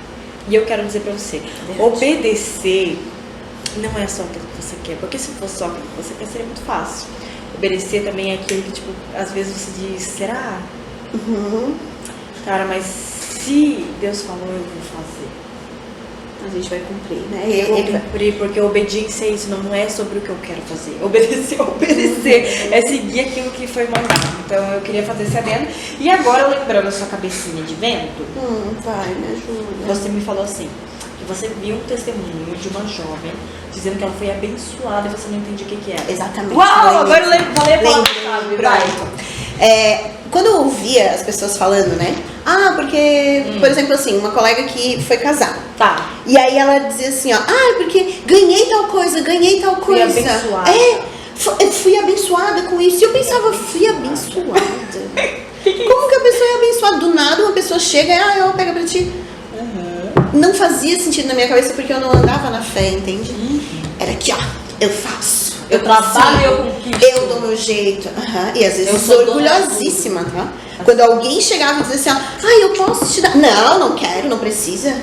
E eu quero dizer pra você: obedecer não é só aquilo que você quer. Porque se fosse só aquilo que você quer, seria muito fácil. Obedecer também é aquilo que, tipo, às vezes você diz: será? Cara, mas se Deus falou, eu vou fazer. A gente vai cumprir, né? Eu vou Ele vai- cumprir, porque obediência é isso, não é sobre o que eu quero fazer. Obedecer é seguir aquilo que foi mandado. Então eu queria fazer esse adendo. E agora, lembrando a sua cabecinha de vento, Vai, me ajuda. você me falou assim, que você viu um testemunho de uma jovem dizendo que ela foi abençoada e você não entendia o que era. Exatamente. Uau, agora eu falei a Lembro. palavra. Quando eu ouvia as pessoas falando, né? Ah, porque, por exemplo, assim, uma colega que foi casar. Tá. E aí ela dizia assim, ó, porque ganhei tal coisa. Fui abençoada. Fui abençoada com isso. E eu pensava, fui abençoada. Como que a pessoa é abençoada? Do nada uma pessoa chega e, eu pego pra ti. Não fazia sentido na minha cabeça porque eu não andava na fé, entende? Era aqui, ó, eu faço. Eu trabalho e eu conquisto. Eu dou meu jeito. E às vezes Eu eu sou sou dona orgulhosíssima, tá? Quando alguém chegava e dizia assim, ó, eu posso te dar. Não quero, não precisa.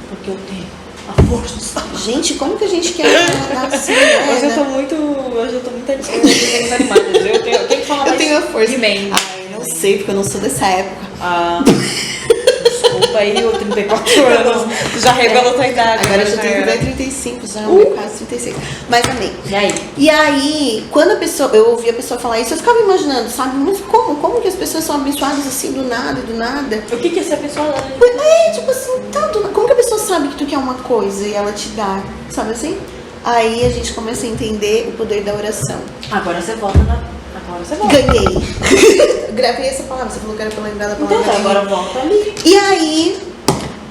Porque eu tenho a força. Gente, como que a gente quer andar assim, né? Hoje eu tô muito animada. Eu tenho que falar Eu mais tenho a força. de mim. Não sei, porque eu não sou dessa época. Desculpa aí, eu 34 anos. Tu já revelou tua idade. Agora eu já tenho 35, já quase 36. Mas amém. E aí, quando eu ouvia a pessoa falar isso, eu ficava imaginando, sabe? Mas como que as pessoas são abençoadas assim, do nada? O que é ser abençoada? Tipo assim, como que a pessoa sabe que tu quer uma coisa e ela te dá? Sabe assim? Aí a gente começa a entender o poder da oração. Agora você volta na... Ganhei. Gravei essa palavra, você falou que era pra lembrar da palavra. Então agora volta ali. E aí,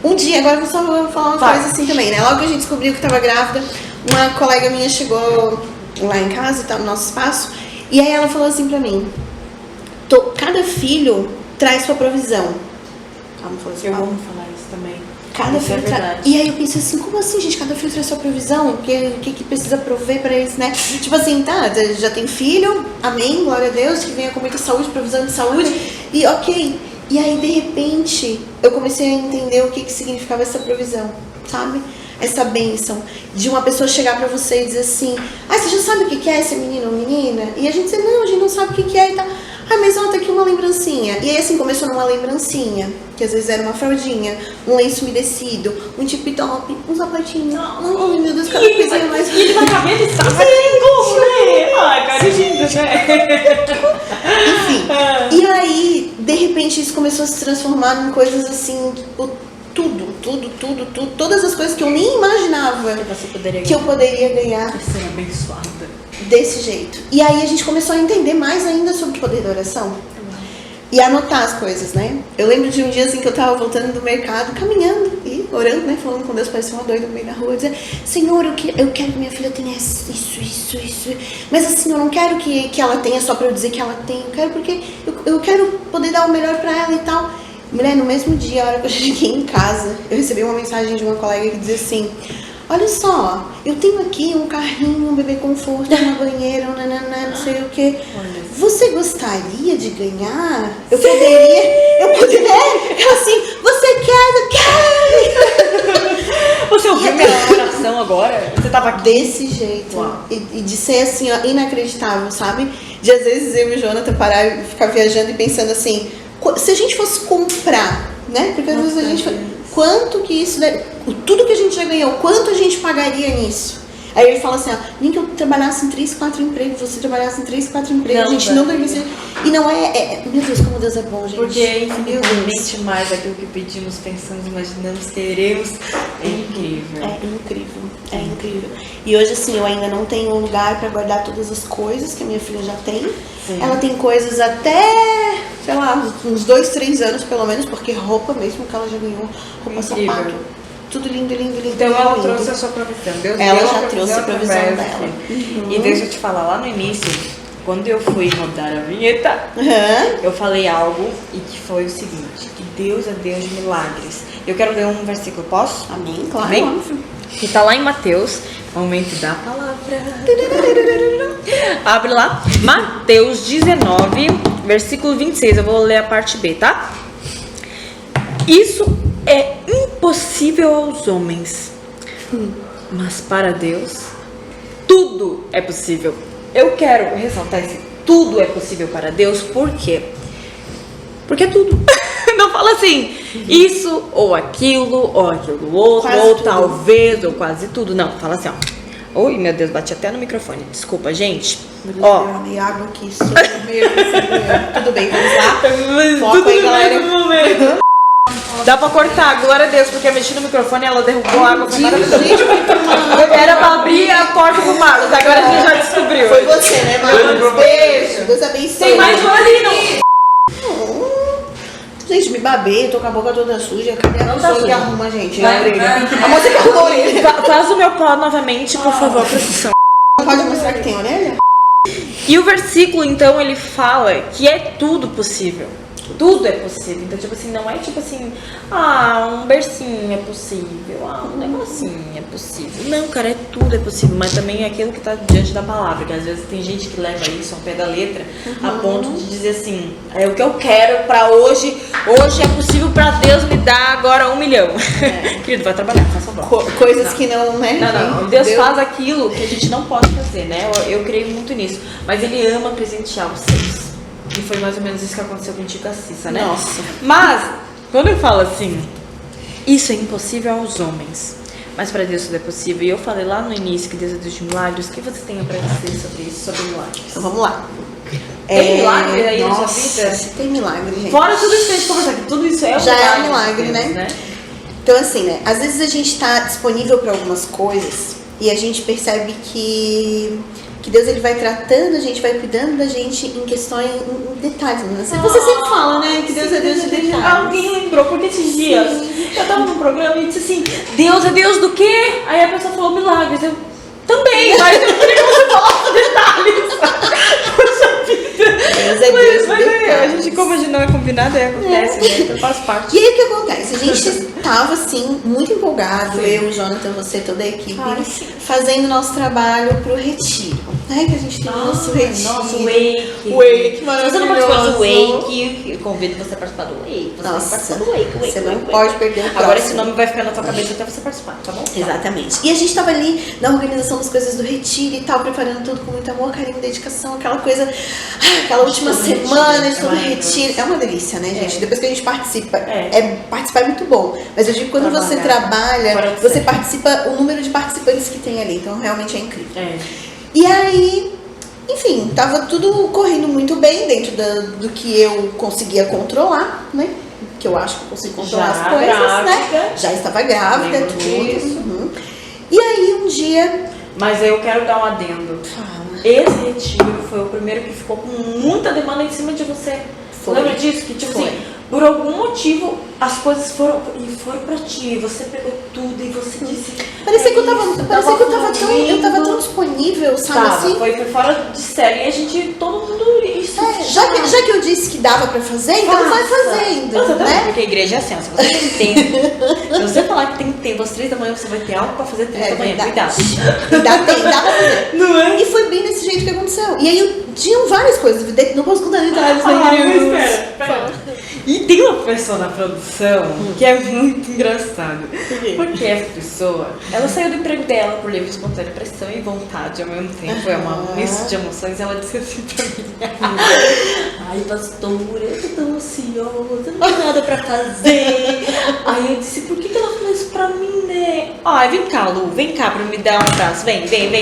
um dia, agora eu só vou falar uma coisa assim também, né? Logo que a gente descobriu que tava grávida, uma colega minha chegou lá em casa, tá no nosso espaço, e aí ela falou assim pra mim, cada filho traz sua provisão. Ela me falou assim, eu vou falar isso também. Cada filho traz. E aí eu pensei assim, como assim, gente? Cada filho traz sua provisão? O que precisa prover pra eles, né? Tipo assim, já tem filho, amém, glória a Deus, que venha com muita saúde, provisão de saúde, e ok. E aí, de repente, eu comecei a entender o que significava essa provisão, sabe? Essa bênção de uma pessoa chegar pra você e dizer assim, você já sabe o que é ser menino ou menina? E a gente diz, não, a gente não sabe o que é e tal. Mas tá aqui uma lembrancinha. E aí assim, começou numa lembrancinha, que às vezes era uma fraldinha, um lenço umedecido, um tip-top, um sapatinho. Oh, meu Deus, cada coisinha mais... E na cabeça de sapato, como, né? Cara, gente, né? Enfim, e aí, de repente, isso começou a se transformar em coisas assim, tipo, tudo, todas as coisas que eu nem imaginava que eu poderia ganhar. Ser abençoada. Desse jeito. E aí a gente começou a entender mais ainda sobre o poder da oração. E anotar as coisas, né? Eu lembro de um dia assim que eu tava voltando do mercado, caminhando e orando, né? Falando com Deus, parecia uma doida no meio da rua, dizendo, Senhor, eu quero que minha filha tenha isso. Mas assim, eu não quero que ela tenha só pra eu dizer que ela tem. Eu quero porque eu quero poder dar o melhor pra ela e tal. Mulher, no mesmo dia, a hora que eu cheguei em casa, eu recebi uma mensagem de uma colega que dizia assim, olha só, eu tenho aqui um carrinho, um bebê conforto, uma banheira, não sei o que. Você gostaria de ganhar? Eu poderia, ela assim, você quer, eu quero. Você ouviu minha oração agora? Você tava aqui? Desse jeito. E de ser assim, ó, inacreditável, sabe? De às vezes eu e o Jonathan parar e ficar viajando e pensando assim, se a gente fosse comprar, né? Porque às vezes a gente quanto que isso, tudo que a gente já ganhou, quanto a gente pagaria nisso? Aí ele fala assim, nem que eu trabalhasse em 3, 4 empregos, você trabalhasse em 3, 4 empregos, a gente não deveria ser... E não meu Deus, como Deus é bom, gente. Porque infinitamente mais aquilo que pedimos, pensamos, imaginamos, queremos. É incrível. É incrível. E hoje, assim, eu ainda não tenho um lugar pra guardar todas as coisas que a minha filha já tem. Sim. Ela tem coisas até, sei lá, uns 2, 3 anos pelo menos, porque roupa mesmo que ela já ganhou, roupa, sapato. Tudo lindo. Então ela trouxe a sua provisão. Ela já trouxe a provisão dela. E deixa eu te falar, lá no início, quando eu fui rodar a vinheta, eu falei algo e que foi o seguinte, que Deus é Deus de milagres. Eu quero ler um versículo, posso? Amém, claro. Amém? Que tá lá em Mateus, momento da palavra. Abre lá. Mateus 19, versículo 26. Eu vou ler a parte B, tá? Isso é impossível aos homens, mas para Deus tudo é possível. Eu quero ressaltar esse tudo é possível para Deus, por quê? Porque é tudo. Não fala assim, isso ou aquilo outro, quase ou tudo. Talvez, ou quase tudo. Não, fala assim, ó. Oi, meu Deus, bati até no microfone. Desculpa, gente. Ó, água aqui, tudo bem, vamos lá. Foco aí, galera. Dá pra cortar, glória a Deus, porque eu mexi no microfone e ela derrubou a água. Foi maravilhoso. Gente, foi pra uma... Era pra abrir a porta pro Marlos, agora a gente já descobriu. Foi você, né, Marcos? Beijo. Deus abençoe. Tem mais um ali, não? Gente, me babei, tô com a boca toda suja. Cadê a Não pessoa tá que suja. arruma, gente? Vai, A orelha. vai. A moça que arruma a orelha. Faz o meu pó novamente, por favor, produção. Pode mostrar que tem orelha? E o versículo, então, ele fala que é tudo possível. Tudo é possível. Então, tipo assim, não é tipo assim, um bercinho é possível, um negocinho é possível. Não, cara, tudo é possível, mas também é aquilo que tá diante da palavra, que às vezes tem gente que leva isso ao pé da letra, a ponto de dizer assim, é o que eu quero pra hoje é possível pra Deus me dar agora 1 milhão. Querido, vai trabalhar, faça favor. Coisas que não, né? Não. Deus faz aquilo que a gente não pode fazer, né? Eu creio muito nisso. Mas Ele ama presentear vocês. E foi mais ou menos isso que aconteceu contigo com a Cissa, né? Nossa. Mas, quando eu falo assim, isso é impossível aos homens, mas para Deus tudo é possível. E eu falei lá no início que Deus é Deus de milagres. O que você tem para dizer sobre isso, sobre milagres? Então vamos lá. Tem milagre aí na sua nossa, vida? se tem milagre, gente. Fora tudo isso que a gente conversar, que tudo isso é um Já milagre. é um milagre, de Deus, né? Então, assim, né? Às vezes a gente tá disponível para algumas coisas e a gente percebe que Deus ele vai tratando, a gente vai cuidando da gente em questões, em detalhes. Né? Você sempre fala, né? Que Deus é Deus de detalhes. Alguém lembrou, porque esses dias eu tava num programa e disse assim, Deus é Deus do quê? Aí a pessoa falou milagres. Eu também, mas eu queria que você falasse detalhes. Poxa vida. Deus é Deus de Mas detalhes. a gente, como a gente não é combinado, aí acontece, né? Então faz parte. E aí o que acontece? A gente tava assim, muito empolgado, eu, o Jonathan, você, toda a equipe, Ai, sim. fazendo nosso trabalho pro retiro. Né? Que a gente tem o nosso retiro. Nosso Wake. Wake, Se você não participou do maravilhoso. Wake, eu convido você a participar do Wake. Você tem que Nossa, participar do Wake. você não pode perder o Agora próximo. esse nome vai ficar na tua cabeça até você participar, tá bom? Exatamente. E a gente tava ali na organização das coisas do retiro e tal, preparando tudo com muito amor, carinho, dedicação, aquela coisa, aquela última semana de todo o retiro. É uma delícia, né, gente? Depois que a gente participa, participar é muito bom. Mas eu digo, quando você trabalha, você participa, o número de participantes que tem ali. Então, realmente é incrível. E aí, enfim, tava tudo correndo muito bem dentro do que eu conseguia controlar, né? Que eu acho que eu consigo controlar Já as coisas, grávida. né? Já estava grávida, Lembro disso. tudo. Uhum. E aí, um dia... Mas eu quero dar um adendo. Esse retiro foi o primeiro que ficou com muita demanda em cima de você. Foi. Lembra disso? Que tipo assim, por algum motivo as coisas foram pra ti. Você pegou tudo e você disse. Parecia que eu tava fluindo. tão disponível, sabe Tava, assim? foi fora de série. E a gente, todo mundo. Isso, Já que eu disse que dava pra fazer, então vai fazendo, Exatamente, né? porque a igreja é assim, ó, se você tem tempo, se você falar que tem tempo às 3 da manhã, você vai ter algo pra fazer às 3 da manhã, verdade. cuidado. Dá pra fazer. Não é? E foi bem desse jeito que aconteceu. E aí tinham várias coisas, não posso contar detalhes, né? Espera. E tem uma pessoa na produção que é muito engraçado. Porque essa pessoa, ela saiu do emprego dela por livre, espontânea pressão e vontade ao mesmo tempo. É um misto de emoções. Ela disse assim pra mim: ai, pastora, eu tô tão ansiosa, não tem nada pra fazer. Aí eu disse: por que ela falou isso pra mim, né? Ai, vem cá, Lu, vem cá pra me dar um abraço. Vem, produção.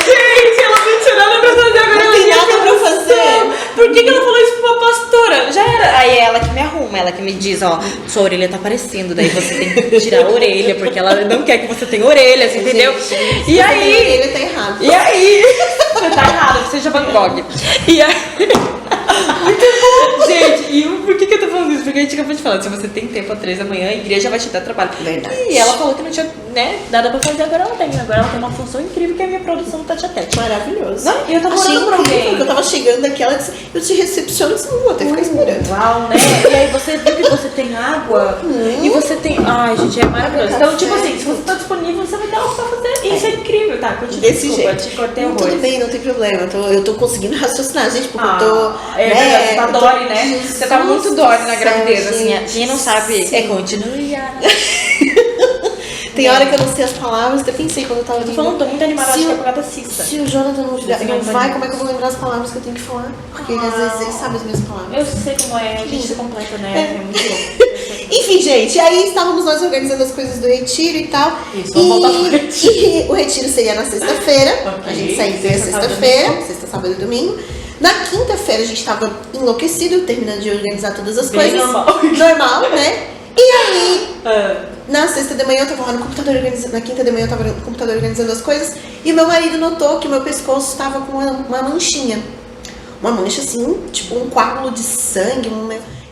Gente, ela me tirando pra fazer agora. Não tem nada pra fazer. Por que ela falou isso pra uma pastora? Já era. Aí é ela que me arruma, ela que me diz, ó, sua orelha tá aparecendo, daí você tem que tirar a orelha, porque ela não quer que você tenha orelhas, entendeu? Gente, E aí? Ele tá errado. E aí? Você tá errado, você seja Van Gogh. E aí? Muito bom. Gente, e por que eu tô falando isso? Porque a gente acabou de falar, se você tem tempo às 3 da manhã, a igreja vai te dar trabalho. Verdade. E ela falou que não tinha, né, nada pra fazer, agora ela tem. Agora ela tem uma função incrível que é a minha produção tete a tete. Maravilhoso. Não, e eu tava Achei orando pra incrível, alguém. que eu tava chegando aqui, ela disse, eu te recepciono, eu disse, não vou até ficar esperando. Uau, né? E aí você viu que você tem água e você tem. Ai, gente, é maravilhoso. Então, tipo assim, se você tá disponível, você vai ter algo pra fazer. Isso é incrível, tá? Continua. Desse Desculpa, jeito. te cortei Não, horrores. tudo bem, não tem problema. Eu tô conseguindo raciocinar, gente, porque eu tô. É verdade, você tá eu tô- Dory, né? Você tá muito Dory na Céu, gravidez, assim. gente. Quem não sabe, Sim. é continue. Tem hora que eu não sei as palavras, até pensei quando eu tava Tô vindo. falando, tô muito animada, Se acho que é o- por causa da Cissa. Se o Jonathan não Você não vai vai, como é que eu vou lembrar as palavras que eu tenho que falar? Porque às vezes ele sabe as minhas palavras. Eu sei como é, a gente se completa, né? É muito louco. Enfim, gente, aí estávamos nós organizando as coisas do retiro e tal. Isso, vamos voltar pro retiro. E o retiro seria na sexta-feira. Ok. A gente saiu Sexta, sábado, sexta-feira, sexta, sábado e domingo. Na quinta-feira a gente tava enlouquecido, terminando de organizar todas as Bem coisas. Normal, né? E aí, na sexta de manhã eu tava lá no computador organizando. Na quinta de manhã eu tava no computador organizando as coisas. E o meu marido notou que o meu pescoço tava com uma manchinha. Uma mancha assim, tipo um coágulo de sangue.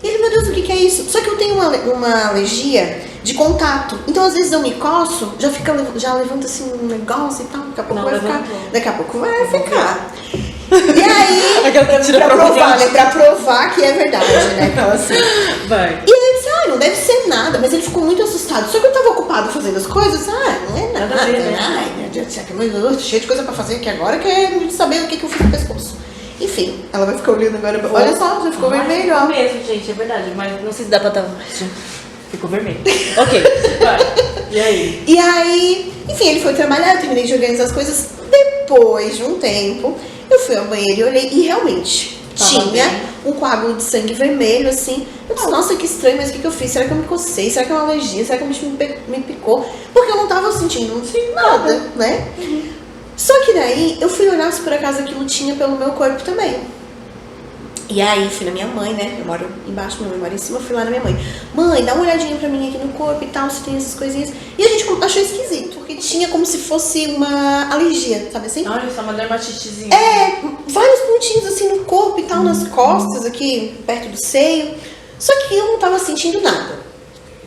E ele, meu Deus, o que é isso? Só que eu tenho uma alergia de contato. Então, às vezes eu me coço, já levanta assim um negócio e tal. Daqui a pouco vai ficar. Daqui a pouco vai ficar. E aí, pra provar, né? Pra provar que é verdade, né? Aquela assim. Vai. E ele disse, não deve ser nada, mas ele ficou muito assustado. Só que eu tava ocupado fazendo as coisas, não é nada. Nada a ver, né? Ai, meu Deus do céu, que cheio de coisa pra fazer aqui agora, que é muito saber o que eu fiz no pescoço. Enfim, ela vai ficar olhando agora. Olha só, já ficou vermelho, ó. Mesmo, gente, é verdade. Mas não sei se dá pra dar. Ficou vermelho. Ok, vai. E aí? E aí, enfim, ele foi trabalhar, eu terminei de organizar as coisas. Depois de um tempo, eu fui ao banheiro e olhei, e realmente tinha um coágulo de sangue vermelho, assim. Eu disse, nossa, que estranho, mas o que eu fiz? Será que eu me cocei? Será que é uma alergia? Será que o bicho me picou? Porque eu não tava sentindo nada, né? Só que daí, eu fui olhar se por acaso aquilo tinha pelo meu corpo também. E aí, fui na minha mãe, né? Eu moro embaixo, minha mãe mora em cima, fui lá na minha mãe. Mãe, dá uma olhadinha pra mim aqui no corpo e tal, se tem essas coisinhas. E a gente achou esquisito, porque tinha como se fosse uma alergia, sabe assim? Olha só, uma dermatitezinha. Vários pontinhos assim no corpo e tal, nas costas, aqui, perto do seio. Só que eu não tava sentindo nada.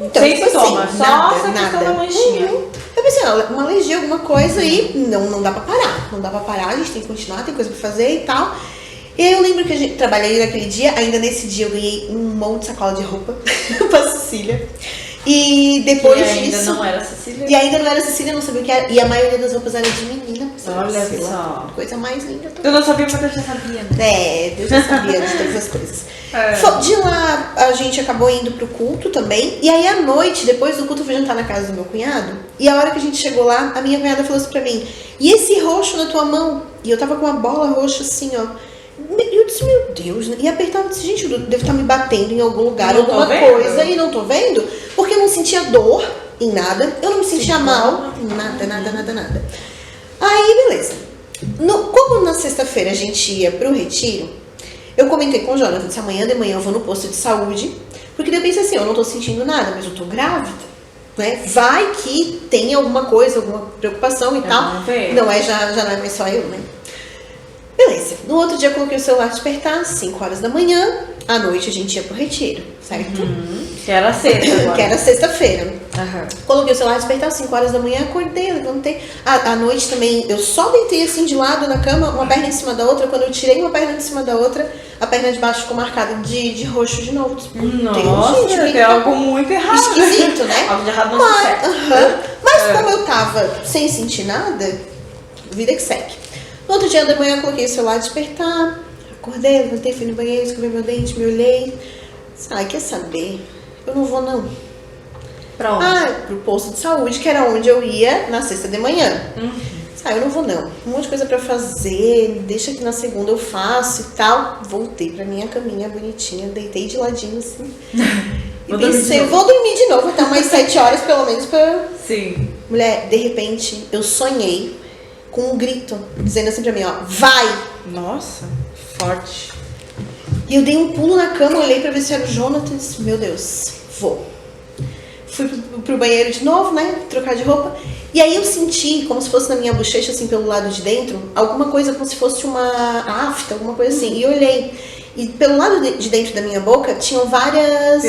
Então, sem tipo sintoma, assim, só essa questão da manchinha. Eu pensei, uma alergia, alguma coisa e não dá pra parar. Não dá pra parar, a gente tem que continuar, tem coisa pra fazer e tal. E aí eu lembro que a gente trabalhei naquele dia, ainda nesse dia eu ganhei um monte de sacola de roupa pra Cecília. E depois e disso. ainda não era Cecília. E ainda não era Cecília, não sabia o que era. E a maioria das roupas era de menina. Olha sei lá, só. coisa mais linda. Eu não sabia, mas eu já sabia, né? Deus já sabia de todas as coisas. De lá a gente acabou indo pro culto também. E aí à noite, depois do culto, eu fui jantar na casa do meu cunhado. E a hora que a gente chegou lá, a minha cunhada falou assim pra mim: e esse roxo na tua mão? E eu tava com uma bola roxa assim, ó. E eu disse, meu Deus, né? E apertava, eu disse, gente, eu devo estar me batendo em algum lugar, Não alguma tô vendo. coisa, e não tô vendo, porque eu não sentia dor em nada, eu não me sentia mal, nada. Aí, beleza. Como na sexta-feira a gente ia pro retiro, eu comentei com o Jonathan, disse, amanhã de manhã eu vou no posto de saúde, porque daí eu pensei assim, eu não tô sentindo nada, mas eu tô grávida, né? Vai que tem alguma coisa, alguma preocupação e tal. Não é, já não é mais só eu, né? Beleza. No outro dia eu coloquei o celular despertar, 5 horas da manhã. À noite a gente ia pro retiro, certo? Que era sexta agora. Que era sexta-feira. Aham. Coloquei o celular despertar, 5 horas da manhã, acordei, levantei. À noite também, eu só deitei assim de lado na cama, uma perna em cima da outra. Quando eu tirei uma perna de cima da outra, a perna de baixo ficou marcada de roxo de novo. Nossa, gente, tem algo muito errado. Esquisito, né? Algo de errado não certo. Mas como eu tava sem sentir nada, vida que segue. No outro dia da manhã eu coloquei o celular despertar, acordei, levantei, fui no banheiro, escovei meu dente, me olhei. Ai, quer saber? Eu não vou não. Pra onde? Pro posto de saúde, que era onde eu ia na sexta de manhã. Eu não vou não. Um monte de coisa pra fazer, deixa que na segunda eu faço e tal. Voltei pra minha caminha bonitinha, deitei de ladinho assim. E pensei, vou dormir de novo até umas 7 horas pelo menos pra... Sim. Mulher, de repente, eu sonhei com um grito, dizendo assim pra mim, ó, vai! Nossa, forte. E eu dei um pulo na cama, olhei pra ver se era o Jonathan e disse, meu Deus, vou. Fui pro banheiro de novo, né, trocar de roupa. E aí eu senti, como se fosse na minha bochecha, assim, pelo lado de dentro, alguma coisa como se fosse uma afta, alguma coisa assim. E olhei. E pelo lado de dentro da minha boca, tinham várias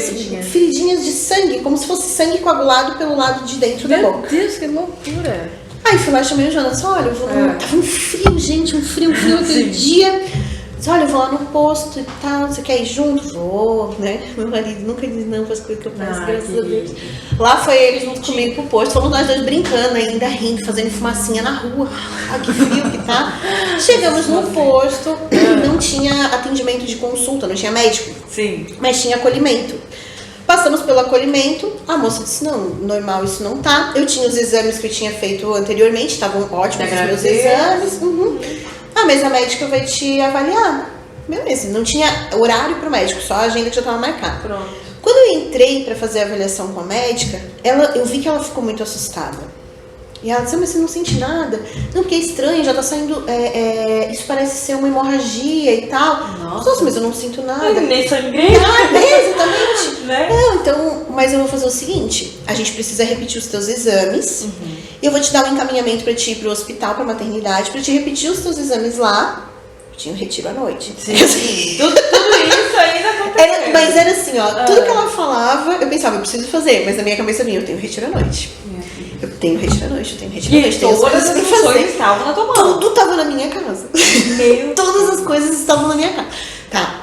feridinhas de sangue, como se fosse sangue coagulado pelo lado de dentro da boca. Meu Deus, que loucura. Aí fui lá, chamei o Jonas, olha, eu vou tava um frio, gente, um frio aquele dia. Disse, olha, eu vou lá no posto e tal, você quer ir junto? Vou, né? Meu marido nunca diz não para as coisas que eu faço, graças a Deus. Lá foi ele junto comigo pro posto, fomos nós dois brincando ainda, rindo, fazendo fumacinha na rua. Ah, que frio que tá. Chegamos no posto, não tinha atendimento de consulta, não tinha médico. Sim. Mas tinha acolhimento. Passamos pelo acolhimento, a moça disse, não, normal isso não tá. Eu tinha os exames que eu tinha feito anteriormente, estavam ótimos os meus exames. A mesa médica vai te avaliar. Beleza, não tinha horário pro médico, só a agenda que já estava marcada. Pronto. Quando eu entrei para fazer a avaliação com a médica, eu vi que ela ficou muito assustada. E ela disse, mas você não sente nada? Não, porque é estranho, já tá saindo, isso parece ser uma hemorragia e tal. Nossa, mas eu não sinto nada. Nem sangue. Nada, exatamente. Né? Não, então, mas eu vou fazer o seguinte, a gente precisa repetir os teus exames, e eu vou te dar um encaminhamento pra ti ir pro hospital, pra maternidade, pra te repetir os teus exames lá. Eu tinha um retiro à noite. Sim. tudo isso ainda aconteceu. Mas era assim, ó, tudo que ela falava, eu pensava, eu preciso fazer, mas na minha cabeça vinha, eu tenho retiro à noite. Eu tenho retiro à noite, eu tenho retiro à noite, tenho as coisas pra fazer. Estavam na tua mão. Tudo tava na minha casa. Todas as coisas estavam na minha casa. Tá.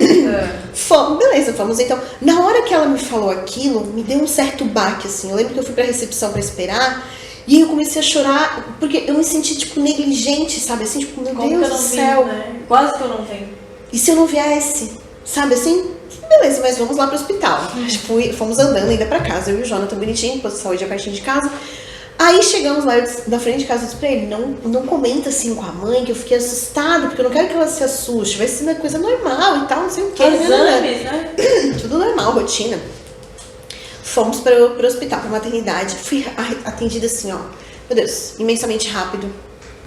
Beleza, fomos então. Na hora que ela me falou aquilo, me deu um certo baque, assim. Eu lembro que eu fui pra recepção pra esperar. E aí eu comecei a chorar, porque eu me senti, tipo, negligente, sabe? Assim, tipo, meu Deus do céu. Né? Quase que eu não venho. E se eu não viesse? Sabe assim? Beleza, mas vamos lá pro hospital. Fomos andando ainda pra casa, eu e o Jonathan bonitinho, posto de saúde a pertinho de casa. Aí chegamos lá, na frente de casa, eu disse pra ele, não comenta assim com a mãe, que eu fiquei assustada, porque eu não quero que ela se assuste, vai ser uma coisa normal e tal, não sei o que. Exames, né? Tudo normal, rotina. Fomos pro hospital, pra maternidade. Fui atendida assim, ó, meu Deus, imensamente rápido,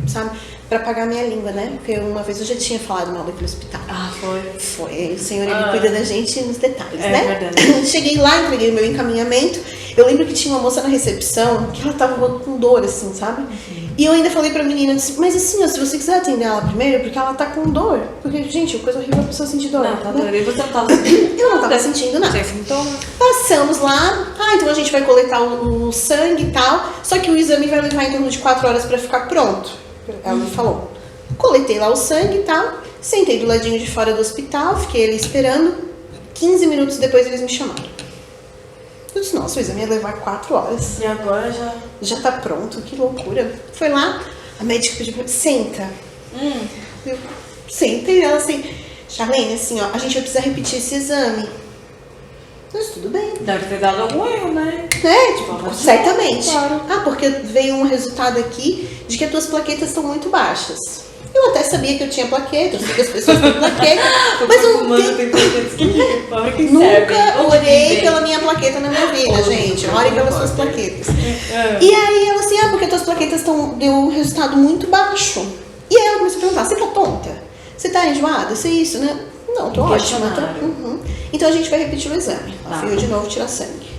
sabe? Pra pagar minha língua, né? Porque uma vez eu já tinha falado mal daquele hospital. Foi. O Senhor, ele cuida da gente nos detalhes, né? Verdade. Cheguei lá, entreguei o meu encaminhamento. Eu lembro que tinha uma moça na recepção que ela tava com dor, assim, sabe? E eu ainda falei pra menina, disse, mas assim, ó, se você quiser atender ela primeiro, porque ela tá com dor. Porque, gente, coisa horrível a pessoa sentir dor. Não, tá né? doido. E você não tava sentindo? Eu não tava sentindo nada. Sem sintoma? Passamos lá, então a gente vai coletar o sangue e tal, só que o exame vai levar em torno de 4 horas pra ficar pronto. Ela me falou. Coletei lá o sangue e tal, sentei do ladinho de fora do hospital, fiquei ali esperando. 15 minutos depois eles me chamaram. Eu disse, nossa, o exame ia levar 4 horas. E agora Já tá pronto, que loucura. Foi lá, a médica pediu pra mim, senta. Eu sentei, ela assim, Charlene, assim, ó, a gente vai precisar repetir esse exame. Mas tudo bem. deve ter dado algum erro, né? Tipo, certamente. Claro. Porque veio um resultado aqui de que as tuas plaquetas estão muito baixas. Eu até sabia que eu tinha plaqueta, eu sei que as pessoas têm plaqueta, mas eu nunca orei pela minha plaqueta na minha vida, gente. Ore pelas suas plaquetas. E aí ela assim, porque tuas plaquetas deu um resultado muito baixo. E aí ela começou a perguntar, você tá tonta? Você tá enjoada? Você isso, né? Não, tô ótima. Tá? Então a gente vai repetir o exame. Ela veio de novo tirar sangue.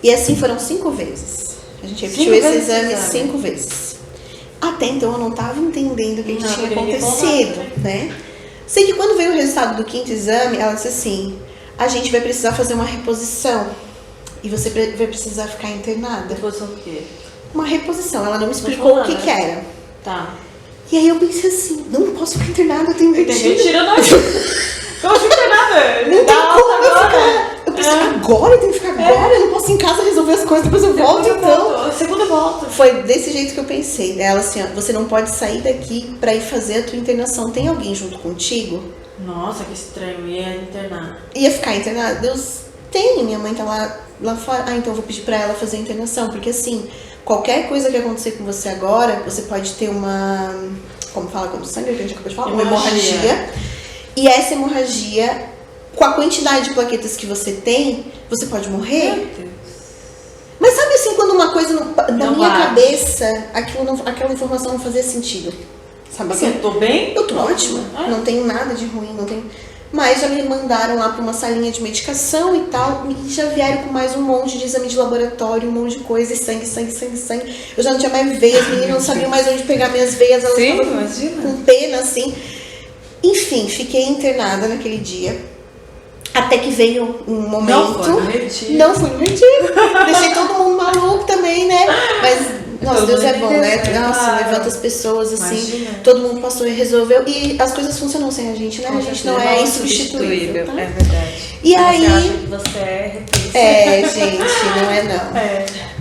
E assim foram 5 vezes. A gente repetiu esse exame 5 vezes. Até então eu não estava entendendo o que tinha acontecido, né? Sei que quando veio o resultado do 5º exame, ela disse assim, a gente vai precisar fazer uma reposição. E você vai precisar ficar internada. Reposição do quê? Uma reposição. Ela não me explicou o que era. Tá. E aí eu pensei assim, não posso ficar internada, eu tenho retiro. Retira nós. Não fica nada. Não tem como eu ficar. Eu pensei, agora eu tenho que ficar agora? Eu não posso ir em casa resolver as coisas, depois eu volto então. Segunda volta. Foi desse jeito que eu pensei. Ela assim, ó, você não pode sair daqui pra ir fazer a tua internação. Tem alguém junto contigo? Nossa, que estranho. Ia internar. Ia ficar internada? Deus tem. Minha mãe tá lá fora. Então eu vou pedir pra ela fazer a internação. Porque assim, qualquer coisa que acontecer com você agora, você pode ter uma... Como fala quando sangue, que a gente acabou de falar? Uma hemorragia. E essa hemorragia, com a quantidade de plaquetas que você tem, você pode morrer. Meu Deus. Mas sabe assim, quando uma coisa na minha bate. cabeça, aquela informação não fazia sentido. Sabe assim? Você tô bem? Eu tô ótima. Não tenho nada de ruim, não tenho... Mas já me mandaram lá pra uma salinha de medicação e tal, e já vieram com mais um monte de exame de laboratório, um monte de coisa, e sangue. Eu já não tinha mais veias, as meninas não sabiam mais onde pegar minhas veias, elas estavam com pena, assim. Enfim, fiquei internada naquele dia. Até que veio um momento... Não fui no retiro. Deixei todo mundo maluco também, né? Mas... Nossa, Deus é bom, né? Nossa, levanta as pessoas assim. Imagina. Todo mundo passou e resolveu. E as coisas funcionam sem a gente, né? A gente não é insubstituível. Tá? É verdade. E aí. Você acha que você é repetida? Gente, não é não.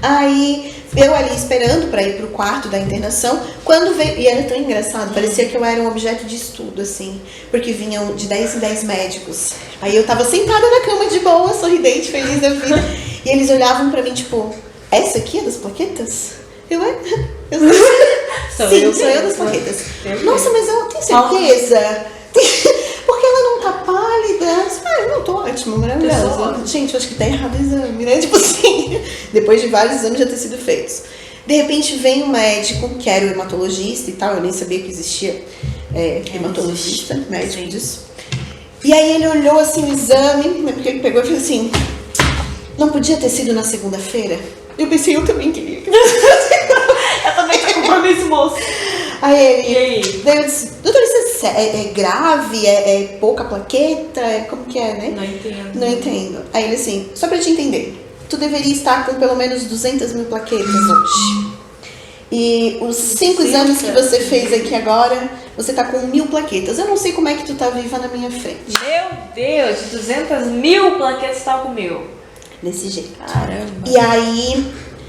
Aí eu ali esperando pra ir pro quarto da internação. Quando veio. E era tão engraçado, parecia que eu era um objeto de estudo, assim. Porque vinham de 10 em 10 médicos. Aí eu tava sentada na cama de boa, sorridente, feliz da vida. E eles olhavam pra mim, tipo, essa aqui é das plaquetas? Sou eu das plaquetas. Nossa, mas eu tenho certeza. Porque ela não tá pálida. Eu não tô ótima, maravilhosa. Gente, eu acho que tá errado o exame, né? Tipo assim, depois de vários exames já ter sido feitos. De repente vem um médico, que era o hematologista e tal, eu nem sabia que existia hematologista, médico disso. E aí ele olhou assim o exame, né, porque ele pegou e falou assim, não podia ter sido na segunda-feira? Eu pensei, eu também queria que Eu também tenho compromisso, moço. Aí ele, E aí? daí eu disse, doutor, isso é grave? É pouca plaqueta? Como que é, né? Não entendo. Não entendo. Aí ele assim, só pra te entender, tu deveria estar com pelo menos 200 mil plaquetas hoje. E os 5 exames que você fez aqui agora, você tá com 1000 plaquetas. Eu não sei como é que tu tá viva na minha frente. Meu Deus, de 200 mil plaquetas tá com 1000. Desse jeito. Caramba. E aí,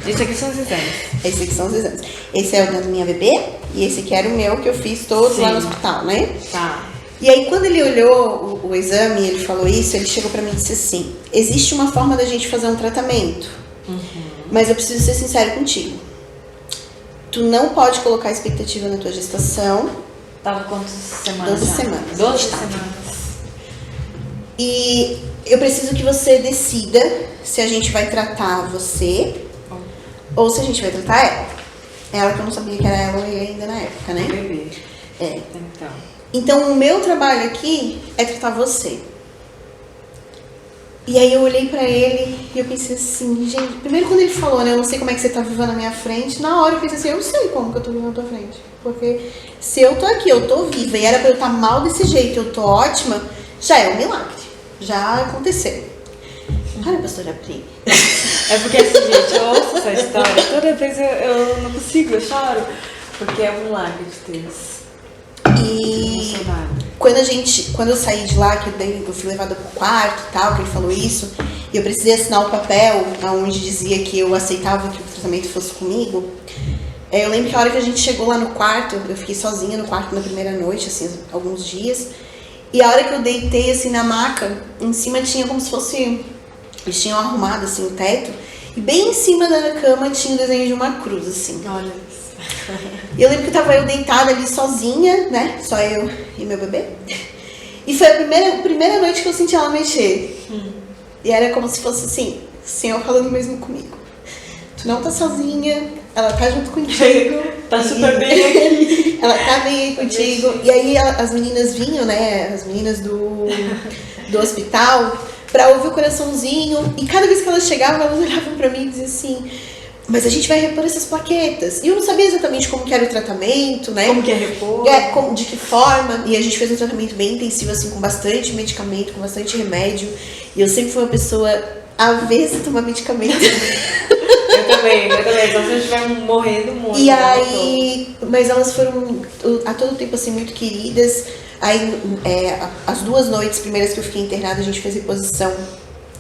Isso aqui são os exames. esses aqui são os exames. Esse é o da minha bebê e esse aqui era o meu que eu fiz todos lá no hospital, né? Tá. E aí, quando ele olhou o exame e ele falou isso, ele chegou pra mim e disse assim, existe uma forma da gente fazer um tratamento, mas eu preciso ser sincero contigo. Tu não pode colocar expectativa na tua gestação Tava quantas semanas? 12 já? semanas. 12 Tá. semanas. e eu preciso que você decida se a gente vai tratar você ou se a gente vai tratar ela. Ela que eu não sabia que era ela ou ele ainda na época, né? Bebê. É. Então. Então, o meu trabalho aqui é tratar você. E aí eu olhei pra ele e eu pensei assim, gente, primeiro quando ele falou, né, eu não sei como é que você tá vivendo na minha frente, na hora eu pensei assim, eu sei como que eu tô vivendo na tua frente. Porque se eu tô aqui, eu tô viva e era pra eu estar mal desse jeito, eu tô ótima, já é um milagre. Já aconteceu. Olha, pastora Pri. É porque assim, gente, eu ouço essa história, toda vez eu não consigo, eu choro. Porque é um milagre de Deus. E Emocionada. quando eu saí de lá, que eu fui levada pro quarto e tal, que ele falou isso, e eu precisei assinar o papel onde dizia que eu aceitava que o tratamento fosse comigo. Eu lembro que a hora que a gente chegou lá no quarto, eu fiquei sozinha no quarto na primeira noite, assim, alguns dias. E a hora que eu deitei, assim, na maca, em cima tinha como se fosse... Eles tinham arrumado, assim, o teto. E bem em cima da cama tinha o desenho de uma cruz, assim. Olha isso. E eu lembro que tava eu deitada ali sozinha, né? Só eu e meu bebê. E foi a primeira noite que eu senti ela mexer. E era como se fosse assim, o Senhor falando mesmo comigo. Tu não tá sozinha, ela tá junto contigo. Tá super bem aqui. Ela tá bem aí contigo. E aí as meninas vinham, né? As meninas do hospital, pra ouvir o coraçãozinho. E cada vez que elas chegavam, elas olhavam pra mim e diziam assim... Mas a gente vai repor essas plaquetas. E eu não sabia exatamente como que era o tratamento, né? Como que é repor? De que forma. E a gente fez um tratamento bem intensivo, assim, com bastante medicamento, com bastante remédio. E eu sempre fui uma pessoa avessa a tomar medicamento. Eu também. Só se eu estiver morrendo muito. E aí... Mas elas foram a todo tempo, assim, muito queridas. Aí, as 2 noites primeiras que eu fiquei internada, a gente fez reposição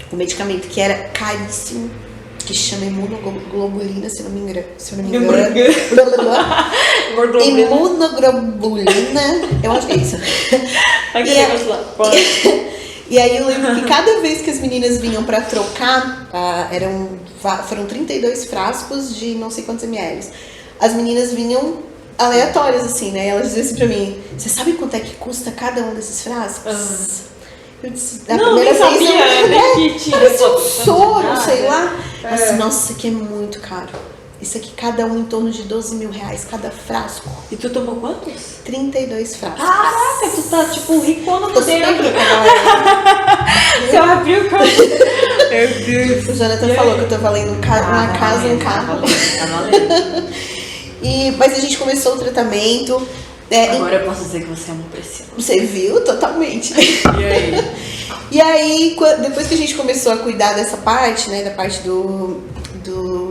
com medicamento que era caríssimo. Que chama imunoglobulina, se não me engano. Imunoglobulina, eu acho que é isso. E aí eu lembro que cada vez que as meninas vinham pra trocar, foram 32 frascos de não sei quantos ml. As meninas vinham aleatórias, assim, né? Elas diziam assim pra mim, você sabe quanto é que custa cada um desses frascos? Eu disse, a primeira vez parecia um soro, sei lá. Assim, nossa, isso aqui é muito caro. Isso aqui, cada um em torno de 12 mil reais, cada frasco. E tu tomou quantos? 32 frascos. Caraca, tu tá tipo ricona Tô por super dentro. rica agora. Você abriu o carro. Meu Deus. O Jonathan falou que eu tô valendo uma casa, um carro. Tá valendo. Mas a gente começou o tratamento. Agora eu posso dizer que você é uma preciosa. Você viu? Totalmente. E aí? E aí, depois que a gente começou a cuidar dessa parte, né, da parte do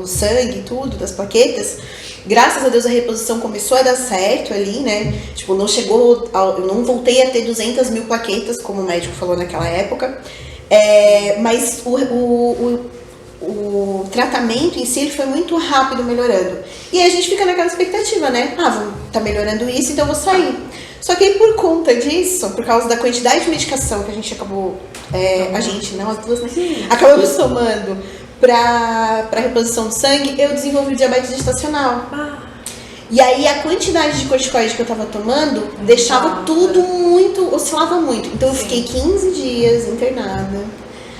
sangue e tudo, das plaquetas, graças a Deus a reposição começou a dar certo ali, né, tipo, não chegou, eu não voltei a ter 200 mil plaquetas, como o médico falou naquela época, mas o tratamento em si ele foi muito rápido melhorando. E aí a gente fica naquela expectativa, né, tá melhorando isso, então eu vou sair. Só que aí, por conta disso, por causa da quantidade de medicação que a gente acabou, as duas, né? Acabamos tomando pra reposição de sangue, eu desenvolvi diabetes gestacional. E aí a quantidade de corticoide que eu tava tomando deixava tudo muito, oscilava muito. Então eu fiquei 15 dias internada.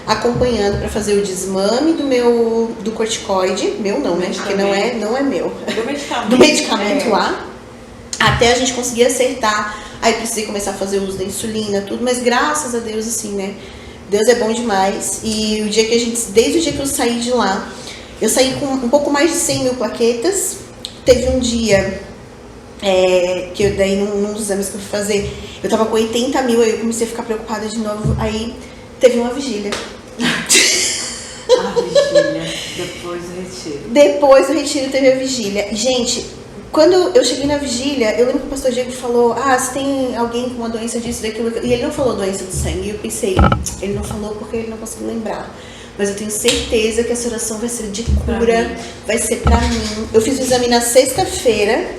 acompanhando para fazer o desmame do corticoide, meu não, né? Porque não é meu. Do medicamento lá, até a gente conseguir acertar. Aí precisei começar a fazer o uso da insulina, tudo, mas graças a Deus, assim, né? Deus é bom demais. E desde o dia que eu saí de lá, eu saí com um pouco mais de 100 mil plaquetas. Teve um dia que eu daí num dos exames que eu fui fazer, eu tava com 80 mil, aí eu comecei a ficar preocupada de novo. Aí teve uma vigília. A vigília, depois do retiro. Depois do retiro teve a vigília. Gente, quando eu cheguei na vigília, eu lembro que o pastor Diego falou, se tem alguém com uma doença disso, daquilo, e ele não falou doença do sangue. E eu pensei, ele não falou porque ele não conseguiu lembrar. Mas eu tenho certeza que essa oração vai ser de cura, vai ser pra mim. Eu fiz o exame na sexta-feira,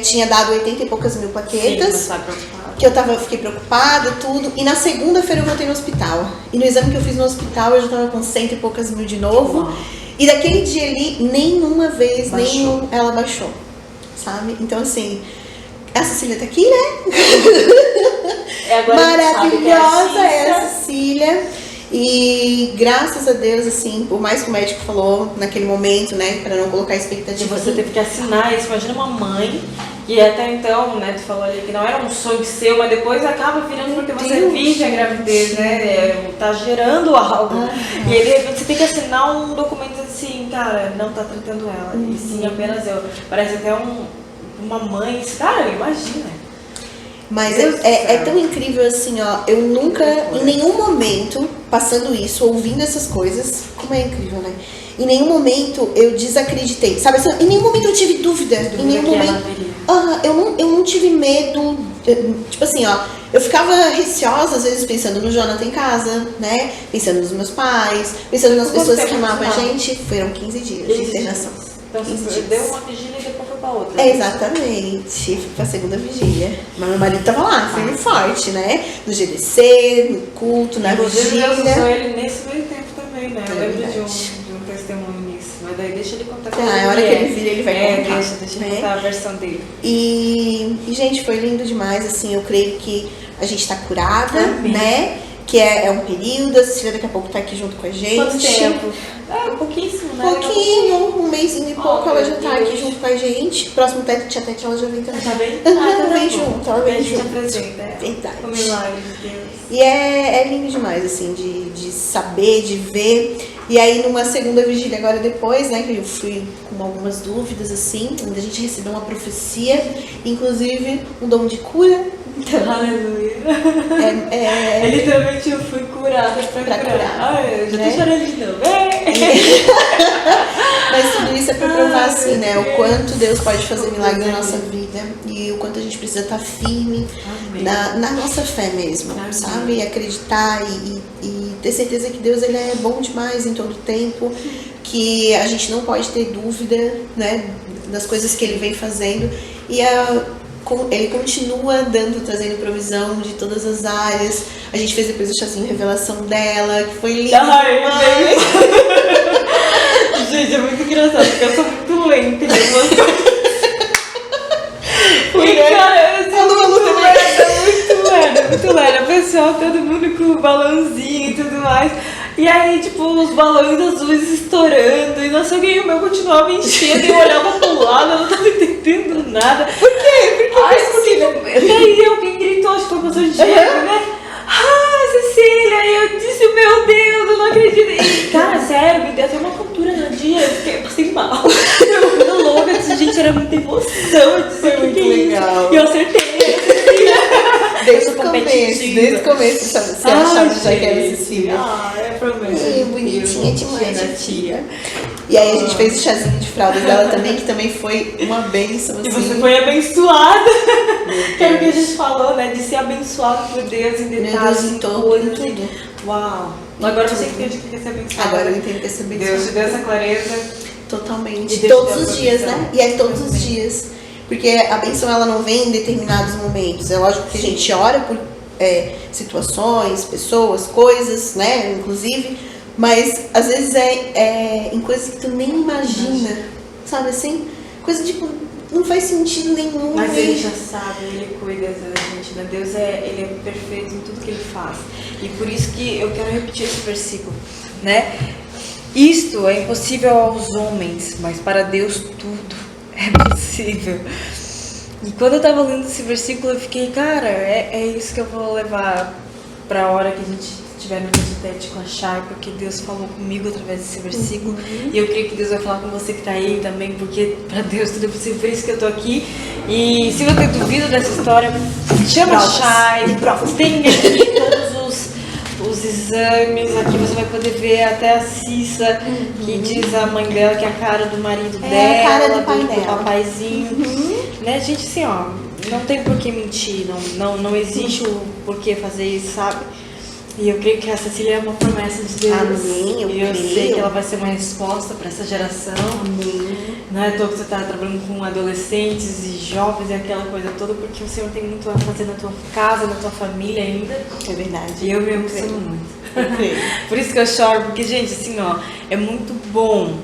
tinha dado 80 e poucas mil plaquetas. Sim, que eu fiquei preocupada, tudo. E na segunda-feira eu voltei no hospital. E no exame que eu fiz no hospital, eu já tava com 100 e poucas mil de novo. Uau. E daquele dia ali, nenhuma vez, ela baixou, sabe? Então, assim, a Cecília tá aqui, né? Maravilhosa é a Cecília. E graças a Deus, assim, por mais que o médico falou naquele momento, né, para não colocar expectativa. E você teve que assinar isso. Imagina uma mãe que até então, né, tu falou ali que não era um sonho seu, mas depois acaba virando porque você vive a gravidez, né, tá gerando algo. E aí, de repente, você tem que assinar um documento assim, cara, não tá tratando ela, e sim apenas eu. Parece até uma mãe, cara, imagina. Mas é tão incrível assim, ó, eu nunca, em nenhum momento, passando isso, ouvindo essas coisas, como é incrível, né? Em nenhum momento eu desacreditei, sabe assim, em nenhum momento eu tive dúvida, em nenhum momento, eu não tive medo, tipo assim, ó, eu ficava receosa às vezes pensando no Jonathan em casa, né? Pensando nos meus pais, pensando nas pessoas que amavam a gente. Foram 15 dias de internação. Então você deu uma vigília e depois foi pra outra. Exatamente, fui pra segunda vigília. Mas meu marido tava lá, firme e forte, né? No GDC, no culto, na vigília. Deus usou ele nesse meio tempo também, né? Eu lembro de um testemunho nisso. Mas daí deixa ele contar como a hora que ele vir, ele vai contar. Deixa ele contar a versão dele. E, gente, foi lindo demais, assim, eu creio que a gente tá curada, né? Que é um período, a Cecília daqui a pouco tá aqui junto com a gente. Quanto tempo? Pouquíssimo, né? Pouquinho, um mêsinho e pouco ela já tá aqui junto com a gente. Próximo tete a tete ela já vem também. Já vem? Ela vem junto, ela vem junto. Verdade. O milagre de Deus. E é lindo demais, assim, de saber, de ver. E aí numa segunda vigília agora depois, né, que eu fui com algumas dúvidas, assim, onde a gente recebeu uma profecia, inclusive um dom de cura. Então, aleluia. Literalmente eu fui curada pra curar. Ai, eu já tô chorando de novo. Mas tudo isso é pra provar, assim, né, o quanto Deus pode fazer milagre na nossa vida e o quanto a gente precisa estar firme na nossa fé mesmo, sabe? E acreditar e ter certeza que Deus, ele é bom demais em todo tempo, que a gente não pode ter dúvida, né, das coisas que ele vem fazendo e ele continua trazendo provisão de todas as áreas. A gente fez depois o chazinho revelação dela, que foi lindo. Gente, é muito engraçado, porque eu sou muito lenta em emoção. E cara, eu sou muito lera. O pessoal, todo mundo com o balãozinho e tudo mais. E aí, tipo, os balões azuis estourando e não sei o que, o meu continuava enchendo e eu olhava pro lado, eu não tava entendendo nada. Por quê? E aí alguém gritou, acho que foi o pastor Diego, né? Cecília, e eu disse, meu Deus, eu não acredito. E, cara, sério, me deu até uma cultura no dia, eu passei mal. Eu fui louca, eu disse, gente, era muita emoção. Eu disse, foi muito legal. E eu acertei. Desde o começo, você achava já que era Cecília. Bonitinha demais, tia. E aí a gente fez o chazinho de fraldas dela também, que também foi uma bênção. E você foi abençoada. Que é o que a gente falou, né? De ser abençoado por Deus em detalhes, em tudo. Uau. Agora você entende que é ser abençoado. Agora eu entendo que é ser abençoado. Deus te deu essa clareza. Totalmente. Todos os dias, né? E é todos os dias. Porque a bênção, ela não vem em determinados momentos. É lógico que a gente ora por situações, pessoas, coisas, né? Inclusive. Mas às vezes em coisas que tu nem imagina. Sabe assim? Coisa tipo não faz sentido nenhum. Mas ele já sabe, ele cuida da gente, né? Deus ele é perfeito em tudo que ele faz. E por isso que eu quero repetir esse versículo, né? Isto é impossível aos homens, mas para Deus tudo é possível. E quando eu tava lendo esse versículo, eu fiquei, cara, é isso que eu vou levar pra hora que a gente estiver no tete com a Chay, porque Deus falou comigo através desse versículo. E eu creio que Deus vai falar com você que tá aí também, porque pra Deus tudo é possível, por isso que eu tô aqui. E se você duvida dessa história, chama a Chay, tem aqui todos os exames, aqui você vai poder ver até a Cissa, que diz a mãe dela que é a cara do marido dela, a cara do pai dela. papaizinho. Né, gente, assim, ó, não tem por que mentir, não existe o porquê fazer isso, sabe? E eu creio que a Cecília é uma promessa de Deus. Amém, eu sei creio. que ela vai ser uma resposta para essa geração. Amém. Não é à toa que você está trabalhando com adolescentes e jovens e aquela coisa toda, porque o Senhor tem muito a fazer na tua casa, na tua família ainda. É verdade. E eu me emociono muito. Por isso que eu choro, porque, gente, assim, ó, é muito bom.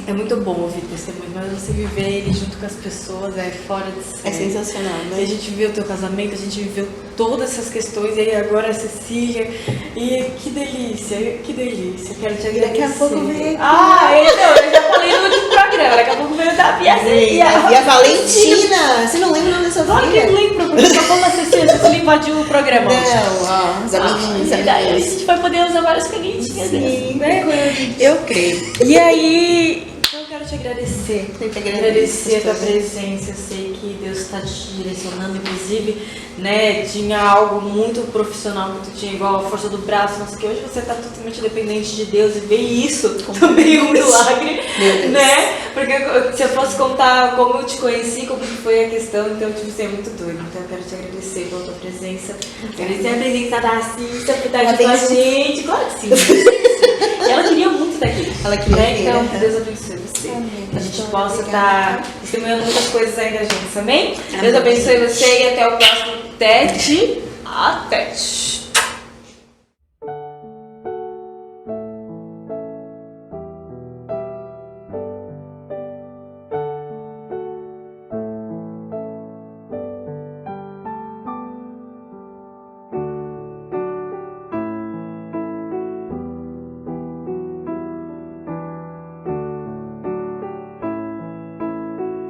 É muito bom ouvir testemunho, mas você viver ele junto com as pessoas é fora de série. É sensacional, E a né? gente viu o teu casamento, a gente viveu todas essas questões, e aí agora a Cecília. E que delícia, quero te agradecer. Daqui a pouco vem aqui. Eu já falei no último programa, daqui a pouco veio da Bia E a Valentina, você não lembra o nome dessa Claro que eu filha? lembro, porque só falando a Cecília invadiu o programa. Não, ó, os amiguinhos, E daí a amiguinhos. gente vai poder usar várias canetinhas, Sim, né? Eu creio. E aí, então eu quero te agradecer. Eu que agradeço, Agradecer a tua pastor. presença. Eu sei que Deus está te direcionando, inclusive, né? Tinha algo muito profissional que tu tinha, igual a força do braço, mas que hoje você está totalmente dependente de Deus e ver isso também é um milagre, né? Porque se eu fosse contar como eu te conheci, como que foi a questão, então, tipo assim, é muito doido. Então eu quero te agradecer pela tua presença. Agradecer a presença da Cissa por estar aqui com a gente. Claro que sim. E ela queria muito estar aqui. Ela queria né? vir, Então, né? que Deus abençoe você. Amém. A gente Muito possa obrigada. estar testemunhando muitas coisas ainda juntos, amém? Amém. Deus abençoe você e até o próximo Tete a Tete.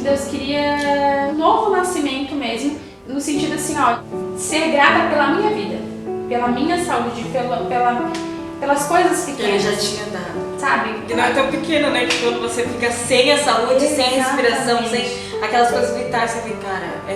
Deus queria um novo nascimento mesmo, no sentido assim, ó, ser grata pela minha vida, pela minha saúde, pelas coisas Que ele pequenas, já tinha dado. sabe? Que não é tão pequeno, né? Que quando você fica sem a saúde, sem a respiração, sem aquelas coisas vitais, você fica, cara, é